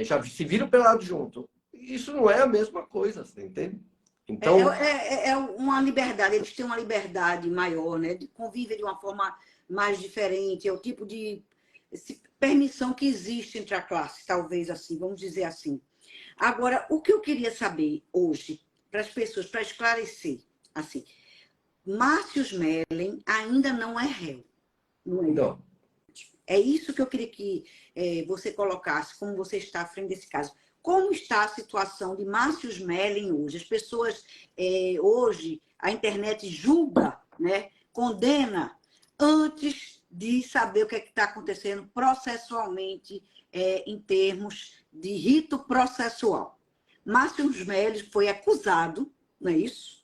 já se viram pelado junto, isso não é a mesma coisa, você entende? Então... É uma liberdade, eles têm uma liberdade maior, né? Convivem de uma forma mais diferente, é o tipo de permissão que existe entre a classe, talvez assim, vamos dizer assim. Agora, o que eu queria saber hoje, para as pessoas, para esclarecer, assim, Márcio Smelling ainda não é réu. Não. É isso que eu queria que você colocasse, como você está à frente desse caso. Como está a situação de Márcio Smelling hoje? As pessoas, hoje, a internet julga, né, condena, antes de saber o que está acontecendo processualmente, em termos de rito processual. Márcio Smelling foi acusado, não é isso?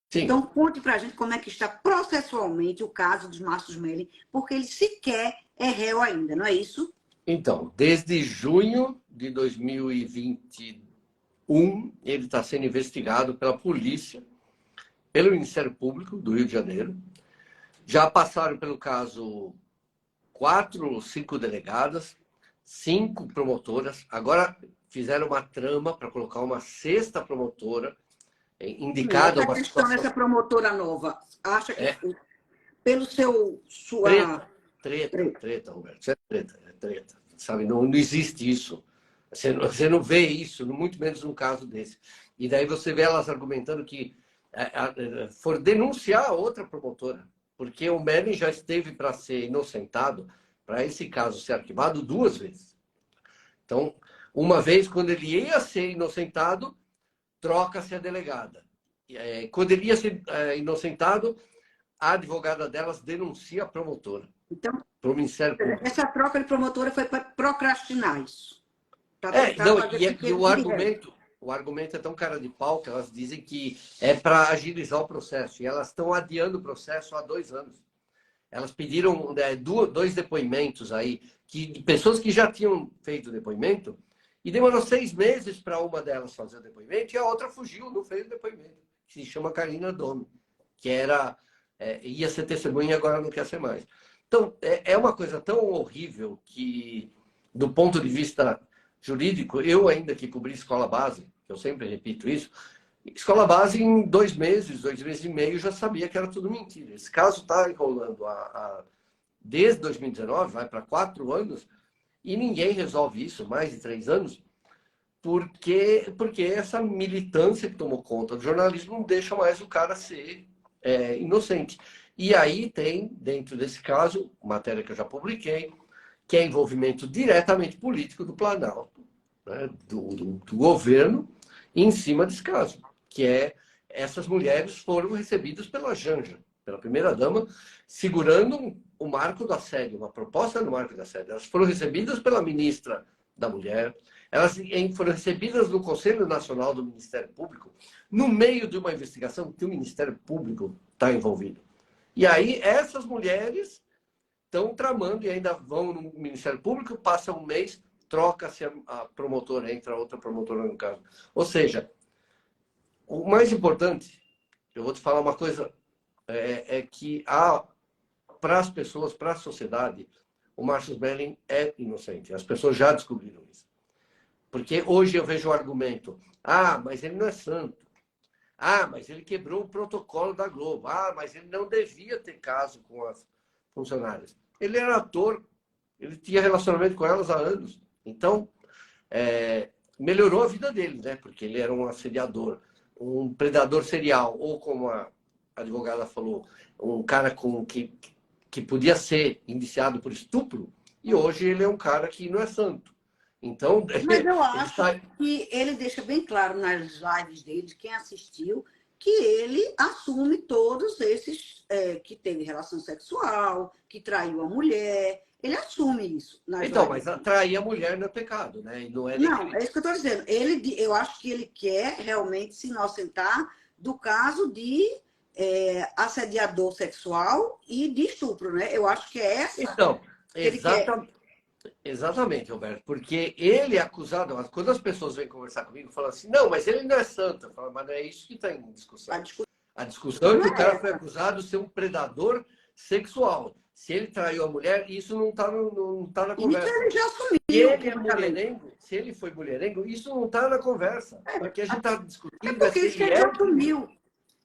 Sim. Então, conte para a gente como é que está processualmente o caso dos Márcio Smelling, porque ele sequer é réu ainda, não é isso? Então, desde junho de 2021, ele está sendo investigado pela polícia, pelo Ministério Público do Rio de Janeiro. Já passaram pelo caso 4 ou 5 delegadas, 5 promotoras. Agora fizeram uma trama para colocar uma 6ª promotora indicada. Essa questão dessa promotora nova, acha que pelo sua... Treta, Roberto. Isso é treta. Sabe? Não existe isso. Você não vê isso, muito menos num caso desse. E daí você vê elas argumentando que for denunciar a outra promotora, porque o Melling já esteve para ser inocentado, para esse caso ser arquivado 2 vezes. Então, uma vez, quando ele ia ser inocentado, troca-se a delegada. Quando ele ia ser inocentado, a advogada delas denuncia a promotora. Então, para o Ministério Público. Essa troca de promotora foi para procrastinar isso. E o argumento é tão cara de pau que elas dizem que é para agilizar o processo. E elas estão adiando o processo há 2 anos. Elas pediram 2 depoimentos aí, de pessoas que já tinham feito o depoimento, e demorou 6 meses para uma delas fazer o depoimento, e a outra fugiu, não fez o depoimento. Que se chama Karina Domi, que ia ser testemunha e agora não quer ser mais. Então, é uma coisa tão horrível que, do ponto de vista jurídico, eu ainda que cobri escola base, eu sempre repito isso, escola base em 2 meses, 2 meses e meio, já sabia que era tudo mentira. Esse caso está enrolando desde 2019, vai para 4 anos, e ninguém resolve isso, mais de 3 anos, porque essa militância que tomou conta do jornalismo não deixa mais o cara ser inocente. E aí tem, dentro desse caso, matéria que eu já publiquei, que é envolvimento diretamente político do Planalto, né, do governo, em cima desse caso, que é essas mulheres foram recebidas pela Janja, pela primeira-dama, segurando o marco do assédio, uma proposta no marco do assédio. Elas foram recebidas pela ministra da Mulher, elas foram recebidas no Conselho Nacional do Ministério Público, no meio de uma investigação que o Ministério Público está envolvido. E aí essas mulheres estão tramando e ainda vão no Ministério Público, passa um mês, troca-se a promotora, entra outra promotora no caso. Ou seja, o mais importante, eu vou te falar uma coisa, é que para as pessoas, para a sociedade, o Márcio Smelling é inocente. As pessoas já descobriram isso. Porque hoje eu vejo o argumento, mas ele não é santo. Mas ele quebrou o protocolo da Globo. Mas ele não devia ter caso com as funcionárias. Ele era ator, ele tinha relacionamento com elas há anos. Então, melhorou a vida dele, né? Porque ele era um assediador, um predador serial, ou como a advogada falou, um cara que podia ser indiciado por estupro, e hoje ele é um cara que não é santo. Então, mas eu acho que ele deixa bem claro nas lives dele, quem assistiu, que ele assume todos esses que teve relação sexual, que traiu a mulher. Ele assume isso. Então, mas trair a mulher não é pecado, né? Não, é isso que eu estou dizendo. Eu acho que ele quer realmente se inocentar do caso de assediador sexual e de estupro, né? Eu acho que é essa. Então, exatamente, Roberto. Porque ele é acusado. Quando as pessoas vêm conversar comigo, falam assim: não, mas ele não é santo. Eu falo, mas não é isso que está em discussão. A discussão é que o cara foi acusado de ser um predador sexual. Se ele traiu a mulher, isso não está na conversa. Isso ele já assumiu. Se ele foi mulherengo, isso não está na conversa. Porque a gente está discutindo... porque isso que ele já assumiu.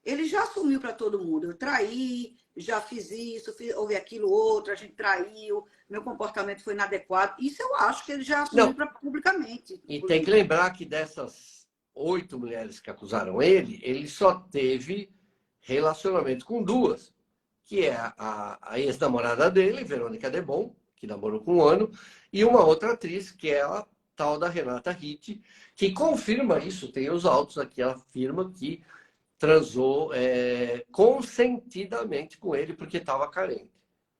Ele já assumiu para todo mundo. Eu traí, já fiz isso, houve aquilo outro, a gente traiu, meu comportamento foi inadequado. Isso eu acho que ele já assumiu publicamente. E tem que lembrar que dessas 8 mulheres que acusaram ele só teve relacionamento com 2. Que é a ex-namorada dele, Verônica Debon, que namorou com 1 ano, e uma outra atriz, que é a tal da Renata Ritt, que confirma isso, tem os autos aqui, ela afirma que transou consentidamente com ele, porque estava carente.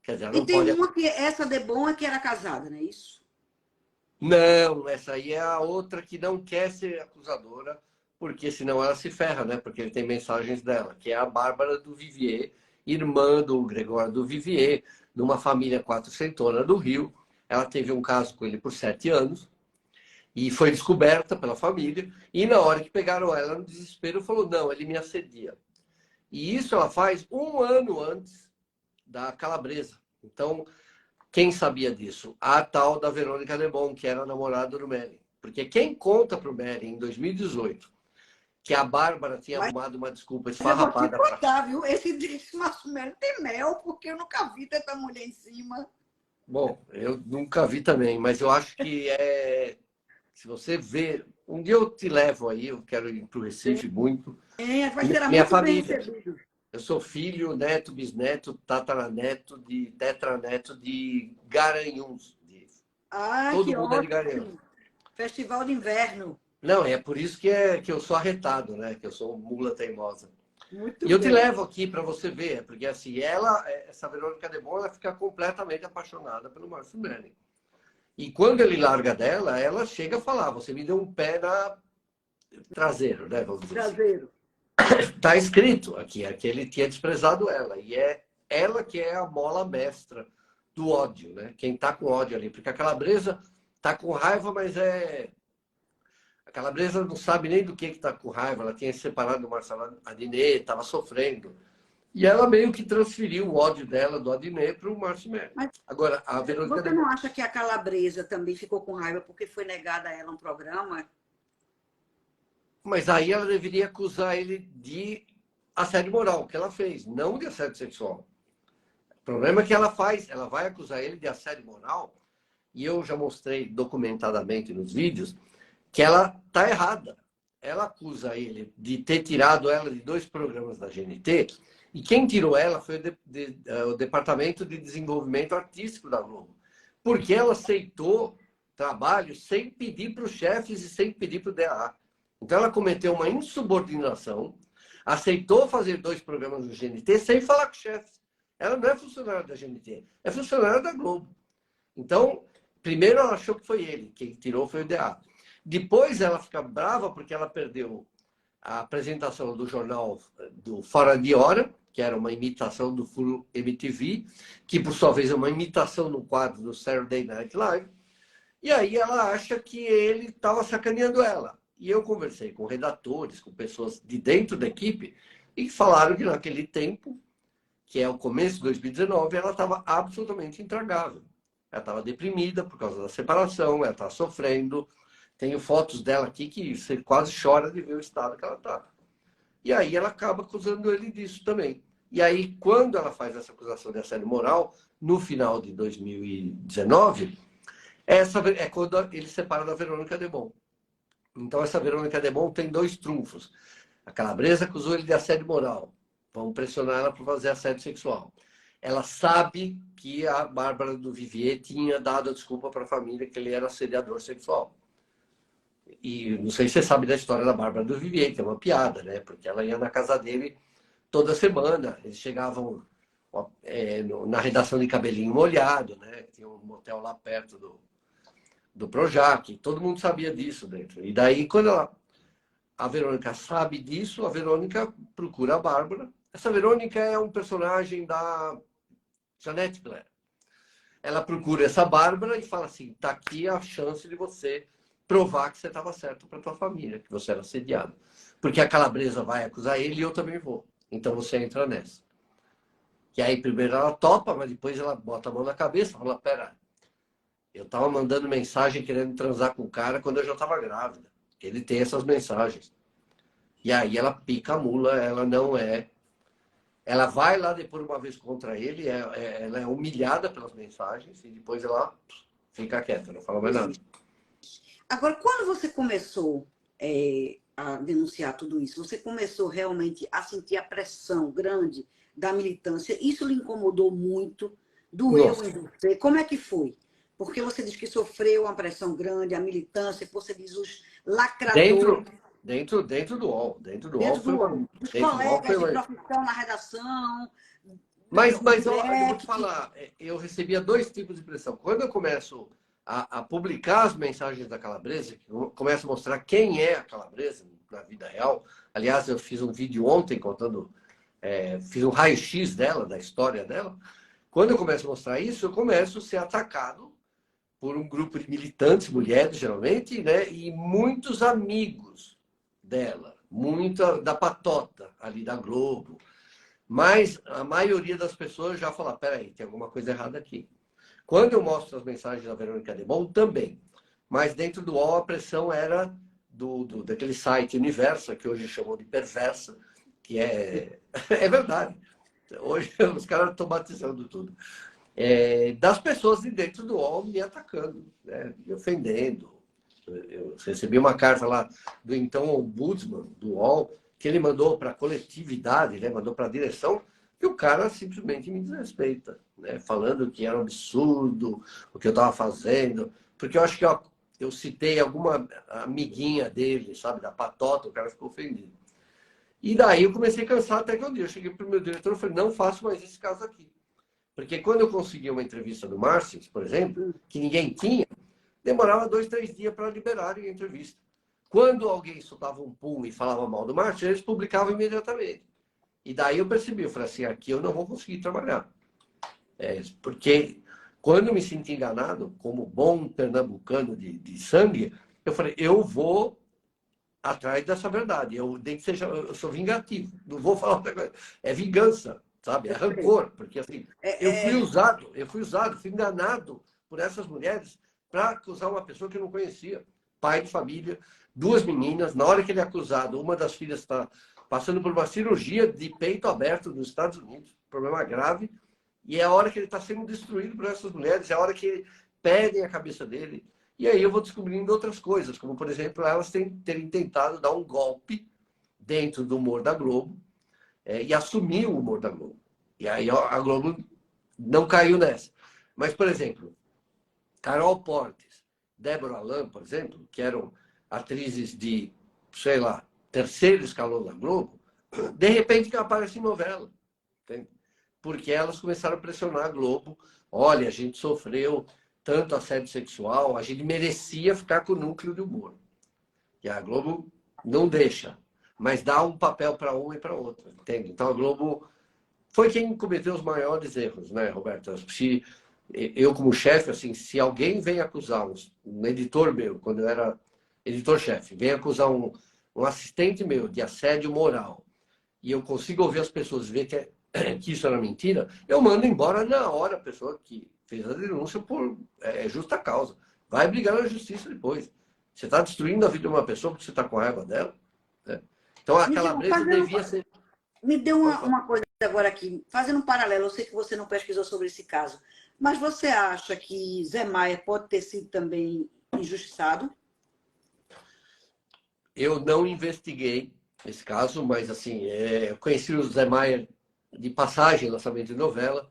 Quer dizer, e tem uma que essa Debon é que era casada, não é isso? Não, essa aí é a outra que não quer ser acusadora, porque senão ela se ferra, né? Porque ele tem mensagens dela, que é a Bárbara do Vivier, irmã do Gregório do Vivier, numa família quatrocentona do Rio. Ela teve um caso com ele por 7 anos e foi descoberta pela família. E na hora que pegaram ela, no desespero, falou, não, ele me assedia. E isso ela faz 1 ano antes da Calabresa. Então, quem sabia disso? A tal da Verônica Debon, que era a namorada do Melling. Porque quem conta para o Melling em 2018 que a Bárbara tinha arrumado uma desculpa esfarrapada. Eu vou te contar, viu? Esse Márcio Smelling tem mel, porque eu nunca vi tanta mulher em cima. Bom, eu nunca vi também, mas eu acho que se você ver... Um dia eu te levo aí, eu quero ir para o Recife muito. Vai ser minha muito família. bem recebido. Eu sou filho, neto, bisneto, tataraneto, tetraneto de Garanhuns. Todo que mundo ótimo. é de Garanhuns. Festival de inverno. Não, é por isso que eu sou arretado, né? Que eu sou mula teimosa. Muito E eu te bem. levo aqui para você ver, porque assim, essa Verônica Debon, ela fica completamente apaixonada pelo Márcio Smelling. E quando ele larga dela, ela chega a falar, você me deu um pé na traseiro, né? Vamos dizer Traseiro. assim. Tá escrito aqui, é que ele tinha desprezado ela. E é ela que é a mola mestra do ódio, né? Quem tá com ódio ali. Porque a Calabresa tá com raiva, mas a Calabresa não sabe nem do que está com raiva. Ela tinha se separado do Marcelo Adnet, estava sofrendo. E ela meio que transferiu o ódio dela do Adnet para o Márcio Smelling. Agora, a Verônica... Você não acha que a Calabresa também ficou com raiva porque foi negada a ela um programa? Mas aí ela deveria acusar ele de assédio moral, que ela fez, não de assédio sexual. O problema é que ela vai acusar ele de assédio moral, e eu já mostrei documentadamente nos vídeos, que ela está errada. Ela acusa ele de ter tirado ela de 2 programas da GNT, e quem tirou ela foi o Departamento de Desenvolvimento Artístico da Globo. porque ela aceitou trabalho sem pedir para os chefes e sem pedir para o DA. Então, ela cometeu uma insubordinação, aceitou fazer 2 programas do GNT sem falar com o chefe. Ela não é funcionária da GNT, é funcionária da Globo. Então, primeiro ela achou que foi ele, quem tirou foi o DA. Depois ela fica brava porque ela perdeu a apresentação do jornal do Fora de Hora, que era uma imitação do Full MTV, que por sua vez é uma imitação no quadro do Saturday Night Live. E aí ela acha que ele estava sacaneando ela. E eu conversei com redatores, com pessoas de dentro da equipe, e falaram que naquele tempo, que é o começo de 2019, ela estava absolutamente intragável. Ela estava deprimida por causa da separação, ela estava sofrendo. Tenho fotos dela aqui que você quase chora de ver o estado que ela está. E aí ela acaba acusando ele disso também. E aí, quando ela faz essa acusação de assédio moral, no final de 2019, essa é quando ele separa da Verônica Demon. Então, essa Verônica Demon tem 2 trunfos. A Calabresa acusou ele de assédio moral. Vamos pressionar ela por fazer assédio sexual. Ela sabe que a Bárbara do Vivier tinha dado a desculpa para a família que ele era assediador sexual. E não sei se você sabe da história da Bárbara do Vivier, que é uma piada, né? Porque ela ia na casa dele toda semana. Eles chegavam na redação de Cabelinho Molhado, né? Tinha um motel lá perto do Projac. Todo mundo sabia disso dentro. E daí, quando a Verônica sabe disso, a Verônica procura a Bárbara. Essa Verônica é um personagem da Janete Claire. Ela procura essa Bárbara e fala assim, tá aqui a chance de você provar que você estava certo para tua família, que você era assediado. Porque a Calabresa vai acusar ele e eu também vou. Então você entra nessa. E aí primeiro ela topa, mas depois ela bota a mão na cabeça e fala, pera, eu estava mandando mensagem querendo transar com o cara quando eu já estava grávida. Ele tem essas mensagens. E aí ela pica a mula, ela não é... Ela vai lá depor uma vez contra ele, ela é humilhada pelas mensagens e depois ela fica quieta, não fala mais nada. Agora, quando você começou a denunciar tudo isso, você começou realmente a sentir a pressão grande da militância? Isso lhe incomodou muito? Doeu em você? Como é que foi? Porque você diz que sofreu uma pressão grande, a militância, você diz os lacradores... Dentro do UOL. Dentro do Dentro do UOL UOL. Os colegas de profissão na redação... Mas ó, eu vou te falar, eu recebia 2 tipos de pressão. Quando eu começo a publicar as mensagens da Calabresa, que começa a mostrar quem é a Calabresa na vida real. Aliás, eu fiz um vídeo ontem contando, fiz um raio-x dela, da história dela. Quando eu começo a mostrar isso, eu começo a ser atacado por um grupo de militantes, mulheres geralmente, né? E muitos amigos dela, muita da patota ali da Globo. Mas a maioria das pessoas já fala, peraí, tem alguma coisa errada aqui. Quando eu mostro as mensagens da Verônica Demon, também. Mas dentro do UOL, a pressão era daquele site Universa, que hoje chamam de Perversa, que é verdade. Hoje os caras estão batizando tudo. Das pessoas de dentro do UOL me atacando, né, me ofendendo. Eu recebi uma carta lá do então ombudsman do UOL, que ele mandou para a coletividade, né, mandou para a direção, e o cara simplesmente me desrespeita, né, falando que era um absurdo o que eu estava fazendo, porque eu acho que eu citei alguma amiguinha dele, sabe, da patota, o cara ficou ofendido. E daí eu comecei a cansar até que um dia eu cheguei para o meu diretor e falei, não faço mais esse caso aqui. Porque quando eu consegui uma entrevista do Márcio, por exemplo, que ninguém tinha, demorava 2, 3 dias para liberarem a entrevista. Quando alguém soltava um pum e falava mal do Márcio, eles publicavam imediatamente. E daí eu percebi, eu falei assim, aqui eu não vou conseguir trabalhar. Porque quando eu me senti enganado, como bom pernambucano de sangue, eu falei, eu vou atrás dessa verdade. Eu sou vingativo, não vou falar outra coisa. É vingança, sabe? É rancor, porque assim, eu fui usado, fui enganado por essas mulheres para acusar uma pessoa que eu não conhecia. Pai de família, 2 meninas, na hora que ele é acusado, uma das filhas está passando por uma cirurgia de peito aberto nos Estados Unidos, problema grave, e é a hora que ele está sendo destruído por essas mulheres, é a hora que pedem a cabeça dele. E aí eu vou descobrindo outras coisas, como, por exemplo, elas terem tentado dar um golpe dentro do humor da Globo e assumir o humor da Globo. E aí a Globo não caiu nessa. Mas, por exemplo, Carol Portes, Débora Lam, por exemplo, que eram atrizes de, sei lá, terceiro escalão da Globo, de repente que aparecem em novela. Entende? Porque elas começaram a pressionar a Globo. Olha, a gente sofreu tanto assédio sexual, a gente merecia ficar com o núcleo de humor. E a Globo não deixa, mas dá um papel para um e para outro. Entende? Então a Globo foi quem cometeu os maiores erros, né, Roberto? Se eu, como chefe, assim, se alguém vem acusar um editor meu, quando eu era editor-chefe, vem acusar um assistente meu de assédio moral, e eu consigo ouvir as pessoas ver que isso era mentira, eu mando embora na hora a pessoa que fez a denúncia por justa causa. Vai brigar na justiça depois. Você está destruindo a vida de uma pessoa porque você está com raiva dela. Né? Então, a Calabresa devia ser... Me deu uma coisa agora aqui, fazendo um paralelo, eu sei que você não pesquisou sobre esse caso, mas você acha que Zé Maier pode ter sido também injustiçado? Eu não investiguei esse caso, mas assim, eu conheci o Zé Maier de passagem, lançamento de novela,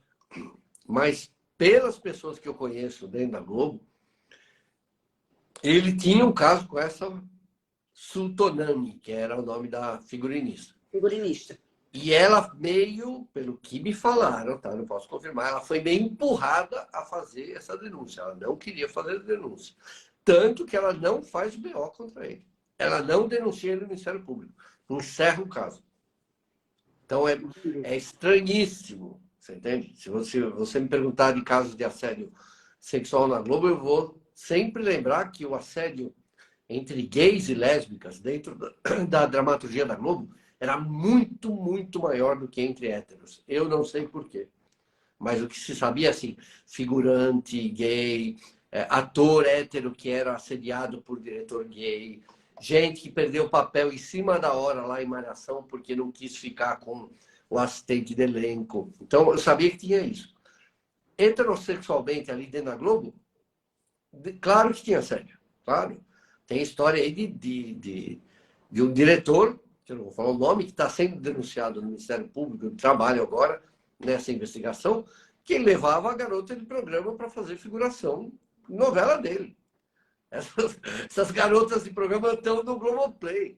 mas pelas pessoas que eu conheço dentro da Globo, ele tinha um caso com essa Sultonami, que era o nome da figurinista. Figurinista. E ela meio, pelo que me falaram, tá? Não posso confirmar, ela foi meio empurrada a fazer essa denúncia. Ela não queria fazer a denúncia. Tanto que ela não faz o BO contra ele. Ela não denuncia ele no Ministério Público. Encerra o caso. Então é estranhíssimo, você entende? Se você me perguntar de casos de assédio sexual na Globo, eu vou sempre lembrar que o assédio entre gays e lésbicas dentro da dramaturgia da Globo era muito, muito maior do que entre héteros. Eu não sei por quê. Mas o que se sabia, assim, figurante gay, ator hétero que era assediado por diretor gay, gente que perdeu o papel em cima da hora lá em Malhação porque não quis ficar com o assistente de elenco. Então, eu sabia que tinha isso. Heterossexualmente, ali dentro da Globo, claro que tinha assédio. Claro. Tem história aí de um diretor, que eu não vou falar o nome, que está sendo denunciado no Ministério Público do Trabalho agora, nessa investigação, que levava a garota de programa para fazer figuração em novela dele. Essas garotas de programa estão no Globoplay.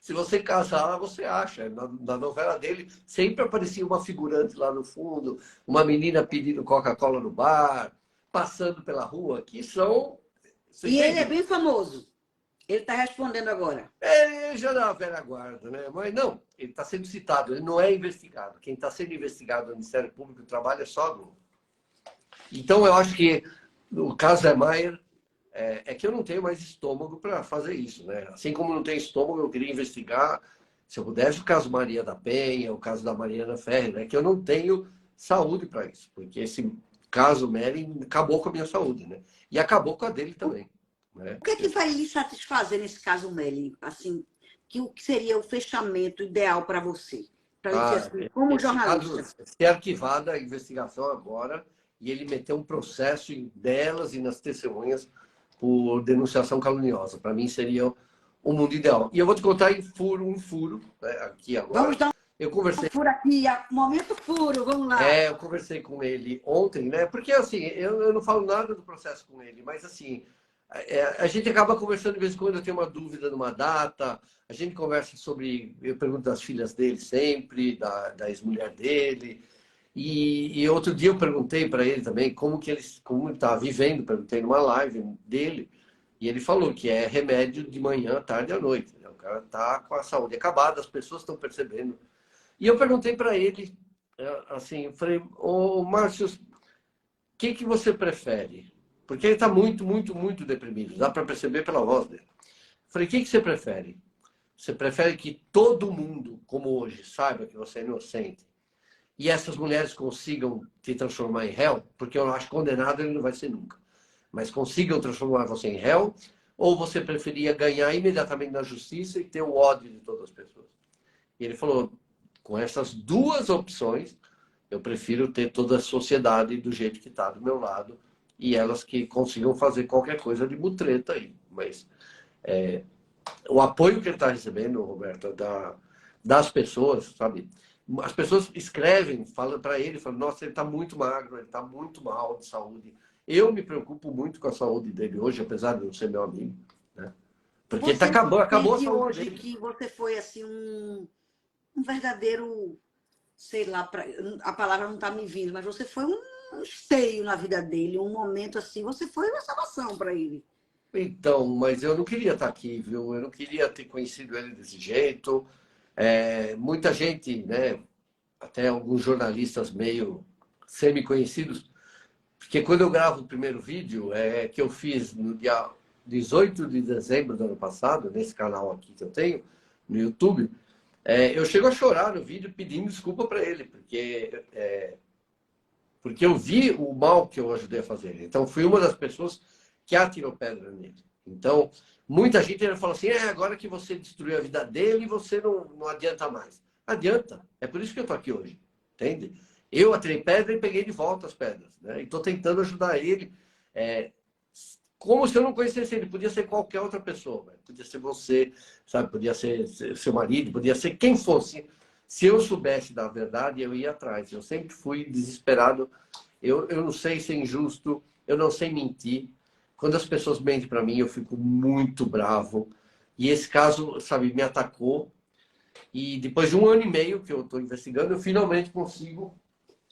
Se você casar, você acha. Na novela dele, sempre aparecia uma figurante lá no fundo, uma menina pedindo Coca-Cola no bar, passando pela rua, que são... E ele é bem famoso. Ele está respondendo agora. Já da velha guarda, né? Mas não, ele está sendo citado, ele não é investigado. Quem está sendo investigado no Ministério Público do Trabalho é só a Globo. Então, eu acho que no caso Zé Maier, é que eu não tenho mais estômago para fazer isso, né? Assim como não tenho estômago, eu queria investigar, se eu pudesse, o caso Maria da Penha, o caso da Mariana Ferrer, é que eu não tenho saúde para isso, porque esse caso Mary acabou com a minha saúde, né? E acabou com a dele também. Né? O que é que vai lhe satisfazer nesse caso Meli? Assim, o que seria o fechamento ideal para você? Para dizer assim, como jornalista. Ser arquivada a investigação agora e ele meter um processo delas e nas testemunhas por denunciação caluniosa. Para mim seria o mundo ideal. E eu vou te contar um furo, né, aqui agora. Vamos dar eu conversei... um furo aqui, momento furo, vamos lá. Eu conversei com ele ontem, né? Porque assim, eu não falo nada do processo com ele, mas assim, a gente acaba conversando de vez em quando, eu tenho uma dúvida numa data, a gente conversa sobre, eu pergunto das filhas dele sempre, da ex-mulher dele, e outro dia eu perguntei para ele também como ele está vivendo, perguntei numa live dele, e ele falou que é remédio de manhã, tarde e à noite. Né? O cara está com a saúde acabada, as pessoas estão percebendo. E eu perguntei para ele, assim, eu falei, Márcio, o que você prefere? Porque ele está muito, muito, muito deprimido, dá para perceber pela voz dele. Eu falei, o que você prefere? Você prefere que todo mundo, como hoje, saiba que você é inocente e essas mulheres consigam te transformar em réu? Porque eu acho que condenado ele não vai ser nunca. Mas consigam transformar você em réu? Ou você preferia ganhar imediatamente na justiça e ter o ódio de todas as pessoas? E ele falou, com essas duas opções, eu prefiro ter toda a sociedade do jeito que está do meu lado e elas que consigam fazer qualquer coisa de mutreta aí. Mas o apoio que ele está recebendo, Roberto, das pessoas, sabe? As pessoas escrevem, falam para ele, falam, nossa, ele está muito magro, ele está muito mal de saúde, Eu me preocupo muito com a saúde dele hoje, apesar de não ser meu amigo, né? Porque Você acabou a sente saúde hoje dele. que você foi assim um verdadeiro, sei lá, a palavra não está me vindo, mas você foi um esteio na vida dele, um momento assim, você foi uma salvação para ele. Então, mas eu não queria estar aqui, viu? Eu não queria ter conhecido ele desse jeito. Muita gente, né? Até alguns jornalistas meio semi-conhecidos, porque quando eu gravo o primeiro vídeo, que eu fiz no dia 18 de dezembro do ano passado, nesse canal aqui que eu tenho, no YouTube, eu chego a chorar no vídeo pedindo desculpa para ele, porque eu vi o mal que eu ajudei a fazer. Então, fui uma das pessoas que atirou pedra nele. Então, muita gente ainda fala assim, agora que você destruiu a vida dele, você não adianta mais. Adianta. É por isso que eu estou aqui hoje. Entende? Eu atirei pedra e peguei de volta as pedras. Né? E estou tentando ajudar ele. Como se eu não conhecesse ele. Podia ser qualquer outra pessoa. Né? Podia ser você, sabe? Podia ser seu marido, podia ser quem fosse. Se eu soubesse da verdade, eu ia atrás. Eu sempre fui desesperado. Eu não sei ser injusto. Eu não sei mentir. Quando as pessoas mentem para mim, eu fico muito bravo. E esse caso, sabe, me atacou. E depois de 1 ano e meio que eu estou investigando, eu finalmente consigo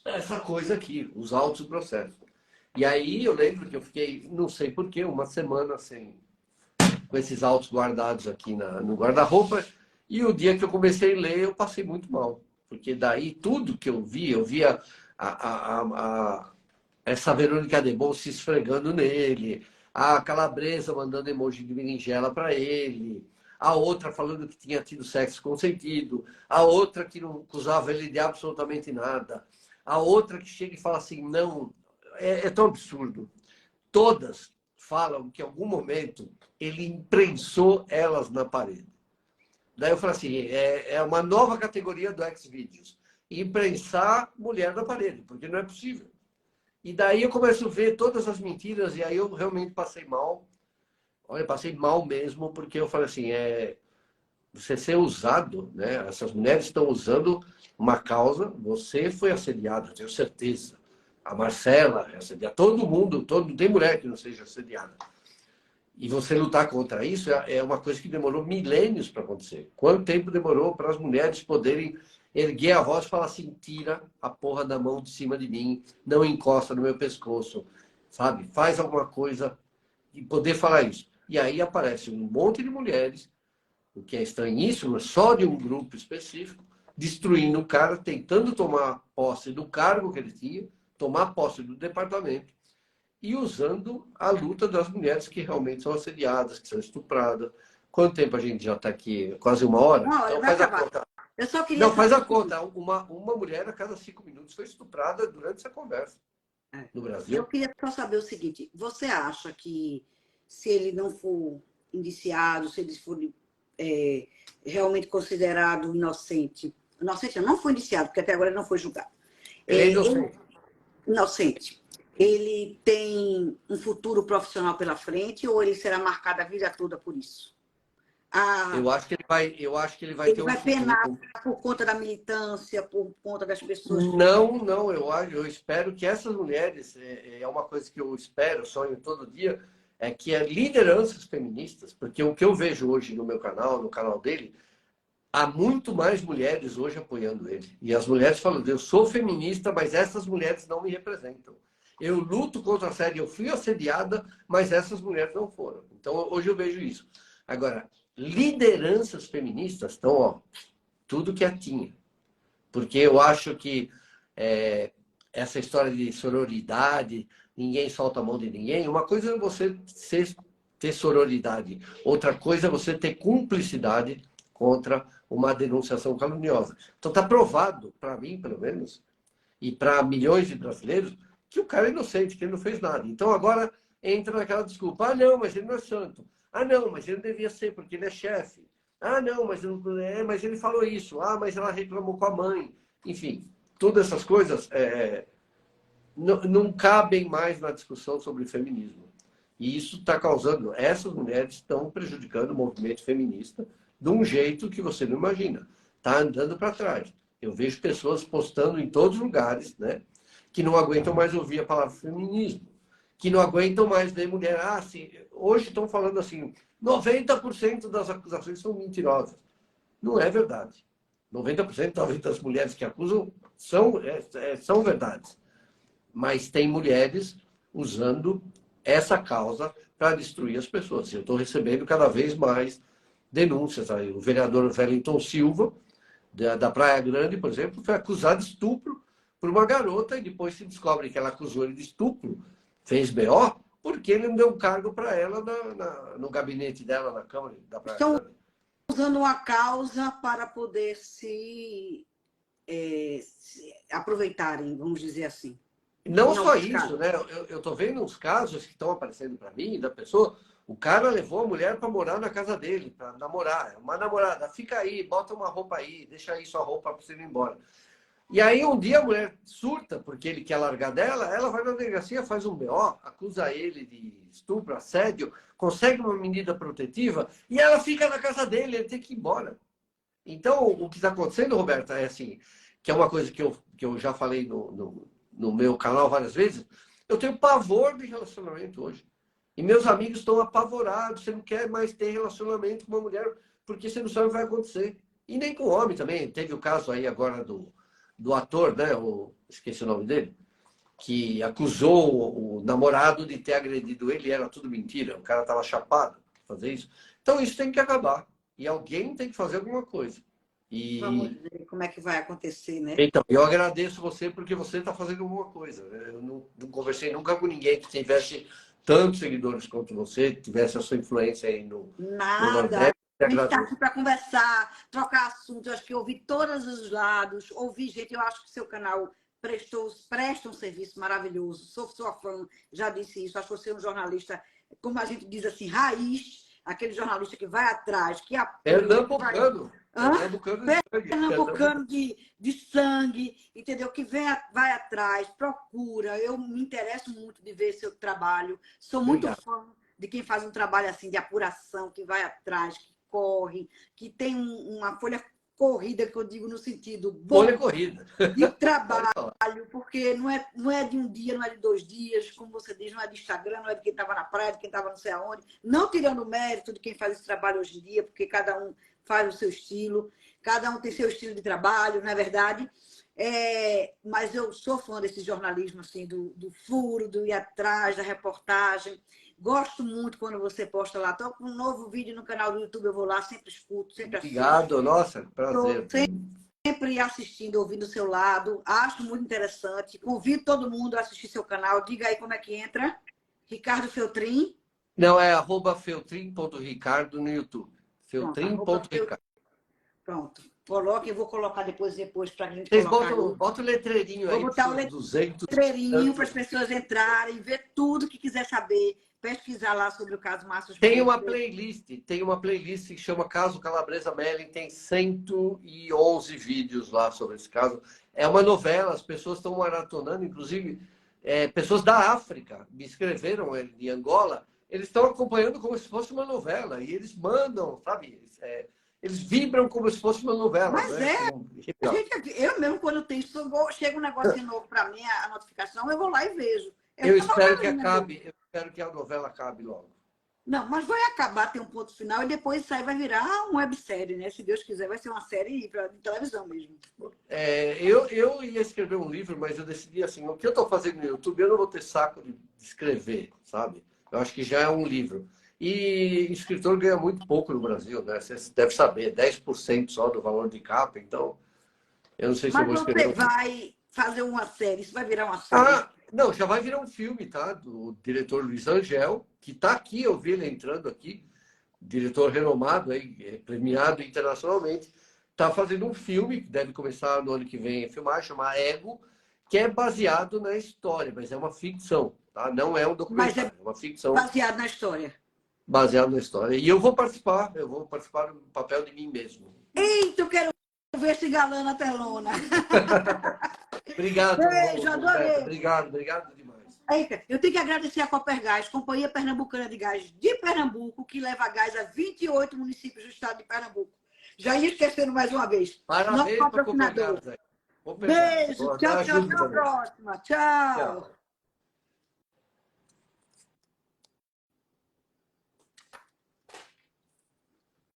essa coisa aqui, os autos do processo. E aí eu lembro que eu fiquei, não sei porquê, 1 semana com esses autos guardados aqui no guarda-roupa. E o dia que eu comecei a ler, eu passei muito mal. Porque daí tudo que eu via essa Verônica Debon se esfregando nele, a Calabresa mandando emoji de berinjela para ele, a outra falando que tinha tido sexo consentido, a outra que não acusava ele de absolutamente nada, a outra que chega e fala assim, não, é tão absurdo. Todas falam que em algum momento ele imprensou elas na parede. Daí eu falei assim, é uma nova categoria do Xvideos, imprensar mulher na parede, porque não é possível. E daí eu começo a ver todas as mentiras, e aí eu realmente passei mal. Olha, passei mal mesmo, porque eu falei assim, você ser usado, né? Essas mulheres estão usando uma causa, você foi assediado, tenho certeza. A Marcela é assediada, todo mundo, tem mulher que não seja assediada. E você lutar contra isso é uma coisa que demorou milênios para acontecer. Quanto tempo demorou para as mulheres poderem erguer a voz e falar assim, tira a porra da mão de cima de mim, não encosta no meu pescoço, sabe? Faz alguma coisa e poder falar isso. E aí aparece um monte de mulheres, o que é estranhíssimo, só de um grupo específico, destruindo o cara, tentando tomar posse do cargo que ele tinha, tomar posse do departamento, e usando a luta das mulheres que realmente são assediadas, que são estupradas. Quanto tempo a gente já está aqui? Quase 1 hora? Não, Então faz a conta. Eu só queria Não, faz a conta. Uma mulher a cada 5 minutos foi estuprada durante essa conversa no Brasil. Eu queria só saber o seguinte, você acha que se ele não for indiciado, se ele for realmente considerado inocente não foi indiciado, porque até agora ele não foi julgado. Ele é inocente. Inocente. Ele tem um futuro profissional pela frente ou ele será marcado a vida toda por isso? Eu acho que ele vai ter um futuro. Penar por conta da militância, por conta das pessoas. Não, eu espero que essas mulheres, é uma coisa que eu espero, sonho todo dia, é que lideranças feministas, porque o que eu vejo hoje no meu canal, no canal dele, há muito mais mulheres hoje apoiando ele. E as mulheres falam, eu sou feminista, mas essas mulheres não me representam. Eu luto contra a assédio, eu fui assediada, mas essas mulheres não foram. Então, hoje eu vejo isso. Agora, lideranças feministas estão, tudo quietinha. Porque eu acho que essa história de sororidade, ninguém solta a mão de ninguém, uma coisa é você ter sororidade, outra coisa é você ter cumplicidade contra uma denunciação caluniosa. Então está provado, para mim, pelo menos, e para milhões de brasileiros, que o cara é inocente, que ele não fez nada. Então agora entra naquela desculpa, não, mas ele não é santo. Não, mas ele devia ser, porque ele é chefe. Não, mas ele falou isso. Mas ela reclamou com a mãe. Enfim, todas essas coisas não cabem mais na discussão sobre feminismo. E isso está causando, essas mulheres estão prejudicando o movimento feminista de um jeito que você não imagina. Está andando para trás. Eu vejo pessoas postando em todos os lugares, né, que não aguentam mais ouvir a palavra feminismo. que não aguentam mais ver mulher. Ah, sim, hoje estão falando assim, 90% das acusações são mentirosas. Não é verdade. 90% talvez das mulheres que acusam são verdades. Mas tem mulheres usando essa causa para destruir as pessoas. Eu estou recebendo cada vez mais denúncias. Aí, o vereador Wellington Silva, da Praia Grande, por exemplo, foi acusado de estupro por uma garota e depois se descobre que ela acusou ele de estupro, fez BO, porque ele não deu um cargo para ela no gabinete dela, na Câmara da Praia Grande. Usando uma causa para poder se aproveitarem, vamos dizer assim. Não só isso, né? Eu estou vendo uns casos que estão aparecendo para mim, da pessoa, o cara levou a mulher para morar na casa dele, para namorar. Uma namorada, fica aí, bota uma roupa aí, deixa aí sua roupa para você ir embora. E aí um dia a mulher surta, porque ele quer largar dela, ela vai na delegacia, faz um BO, acusa ele de estupro, assédio, consegue uma medida protetiva e ela fica na casa dele, ele tem que ir embora. Então, o que está acontecendo, Roberta, é assim, que é uma coisa que eu já falei no meu canal várias vezes, eu tenho pavor de relacionamento hoje. E meus amigos estão apavorados, você não quer mais ter relacionamento com uma mulher, porque você não sabe o que vai acontecer. E nem com o homem também. Teve o caso aí agora do ator, né? Esqueci o nome dele, que acusou o namorado de ter agredido ele, era tudo mentira, o cara estava chapado fazer isso. Então isso tem que acabar. E alguém tem que fazer alguma coisa. Vamos ver como é que vai acontecer, né? Então, eu agradeço você porque você está fazendo alguma coisa. Eu não conversei nunca com ninguém que tivesse tantos seguidores quanto você, tivesse a sua influência aí no Nada. A gente está aqui para conversar, trocar assuntos. Eu acho que eu ouvi todos os lados, ouvi gente. Eu acho que o seu canal presta um serviço maravilhoso. Sou sua fã, já disse isso. Acho que você é um jornalista, como a gente diz assim, raiz, aquele jornalista que vai atrás, que apoia. Pernambucano de sangue, entendeu? Que vai atrás, procura. Eu me interesso muito de ver seu trabalho. Sou muito fã de quem faz um trabalho assim de apuração, que vai atrás, que corre, que tem uma folha corrida, que eu digo no sentido bom, folha corrida de trabalho, porque não é de um dia, não é de 2 dias, como você diz, não é de Instagram, não é de quem estava na praia, de quem estava não sei aonde. Não tirando o mérito de quem faz esse trabalho hoje em dia, porque cada um faz o seu estilo, cada um tem seu estilo de trabalho, não é verdade? Mas eu sou fã desse jornalismo, assim, do furo, do ir atrás, da reportagem. Gosto muito quando você posta lá. Estou com um novo vídeo no canal do YouTube, eu vou lá, sempre escuto, sempre assisto. Obrigado, nossa, prazer. Sempre assistindo, ouvindo o seu lado. Acho muito interessante. Convido todo mundo a assistir seu canal. Diga aí como é que entra. Ricardo Feltrin. Não, é @feltrin.ricardo no YouTube. Feltrin.ricardo. Pronto. Coloque, eu vou colocar depois para a gente Vocês colocar. bota o letreirinho aí. Vou botar o letreirinho para as pessoas entrarem, ver tudo que quiser saber, pesquisar lá sobre o caso Márcio. Tem uma playlist que chama Caso Calabresa Melling, tem 111 vídeos lá sobre esse caso. É uma novela, as pessoas estão maratonando, inclusive pessoas da África me escreveram de Angola, eles estão acompanhando como se fosse uma novela e eles mandam, sabe? Eles vibram como se fosse uma novela. Mas né? Eu mesmo, quando tenho, chega um negocinho novo para mim, a notificação, eu vou lá e vejo. Eu espero que acabe, eu espero que a novela acabe logo. Não, mas vai acabar, tem um ponto final, e depois isso aí vai virar uma websérie, né? Se Deus quiser, vai ser uma série de televisão mesmo. Eu ia escrever um livro, mas eu decidi assim, o que eu estou fazendo no YouTube, eu não vou ter saco de escrever, sabe? Eu acho que já é um livro. E escritor ganha muito pouco no Brasil, né? Você deve saber, 10% só do valor de capa, então eu não sei se eu vou escrever. Mas você vai fazer uma série, isso vai virar uma série. Não, já vai virar um filme, tá? Do diretor Luiz Angel, que está aqui, eu vi ele entrando aqui, diretor renomado, aí, premiado internacionalmente, está fazendo um filme, que deve começar no ano que vem a filmar, chama Ego, que é baseado na história, mas é uma ficção, tá? Não é um documentário, é uma ficção. Baseado na história. Baseado na história. E eu vou participar do papel de mim mesmo. Eita, eu quero ver esse galã na telona. Obrigado. Beijo, adorei. Obrigado demais. Eita, eu tenho que agradecer a Copergás, Companhia Pernambucana de Gás de Pernambuco, que leva gás a 28 municípios do estado de Pernambuco. Já ia esquecendo mais uma vez. Parabéns para a Copergás. Beijo, tchau, até a próxima. Tchau.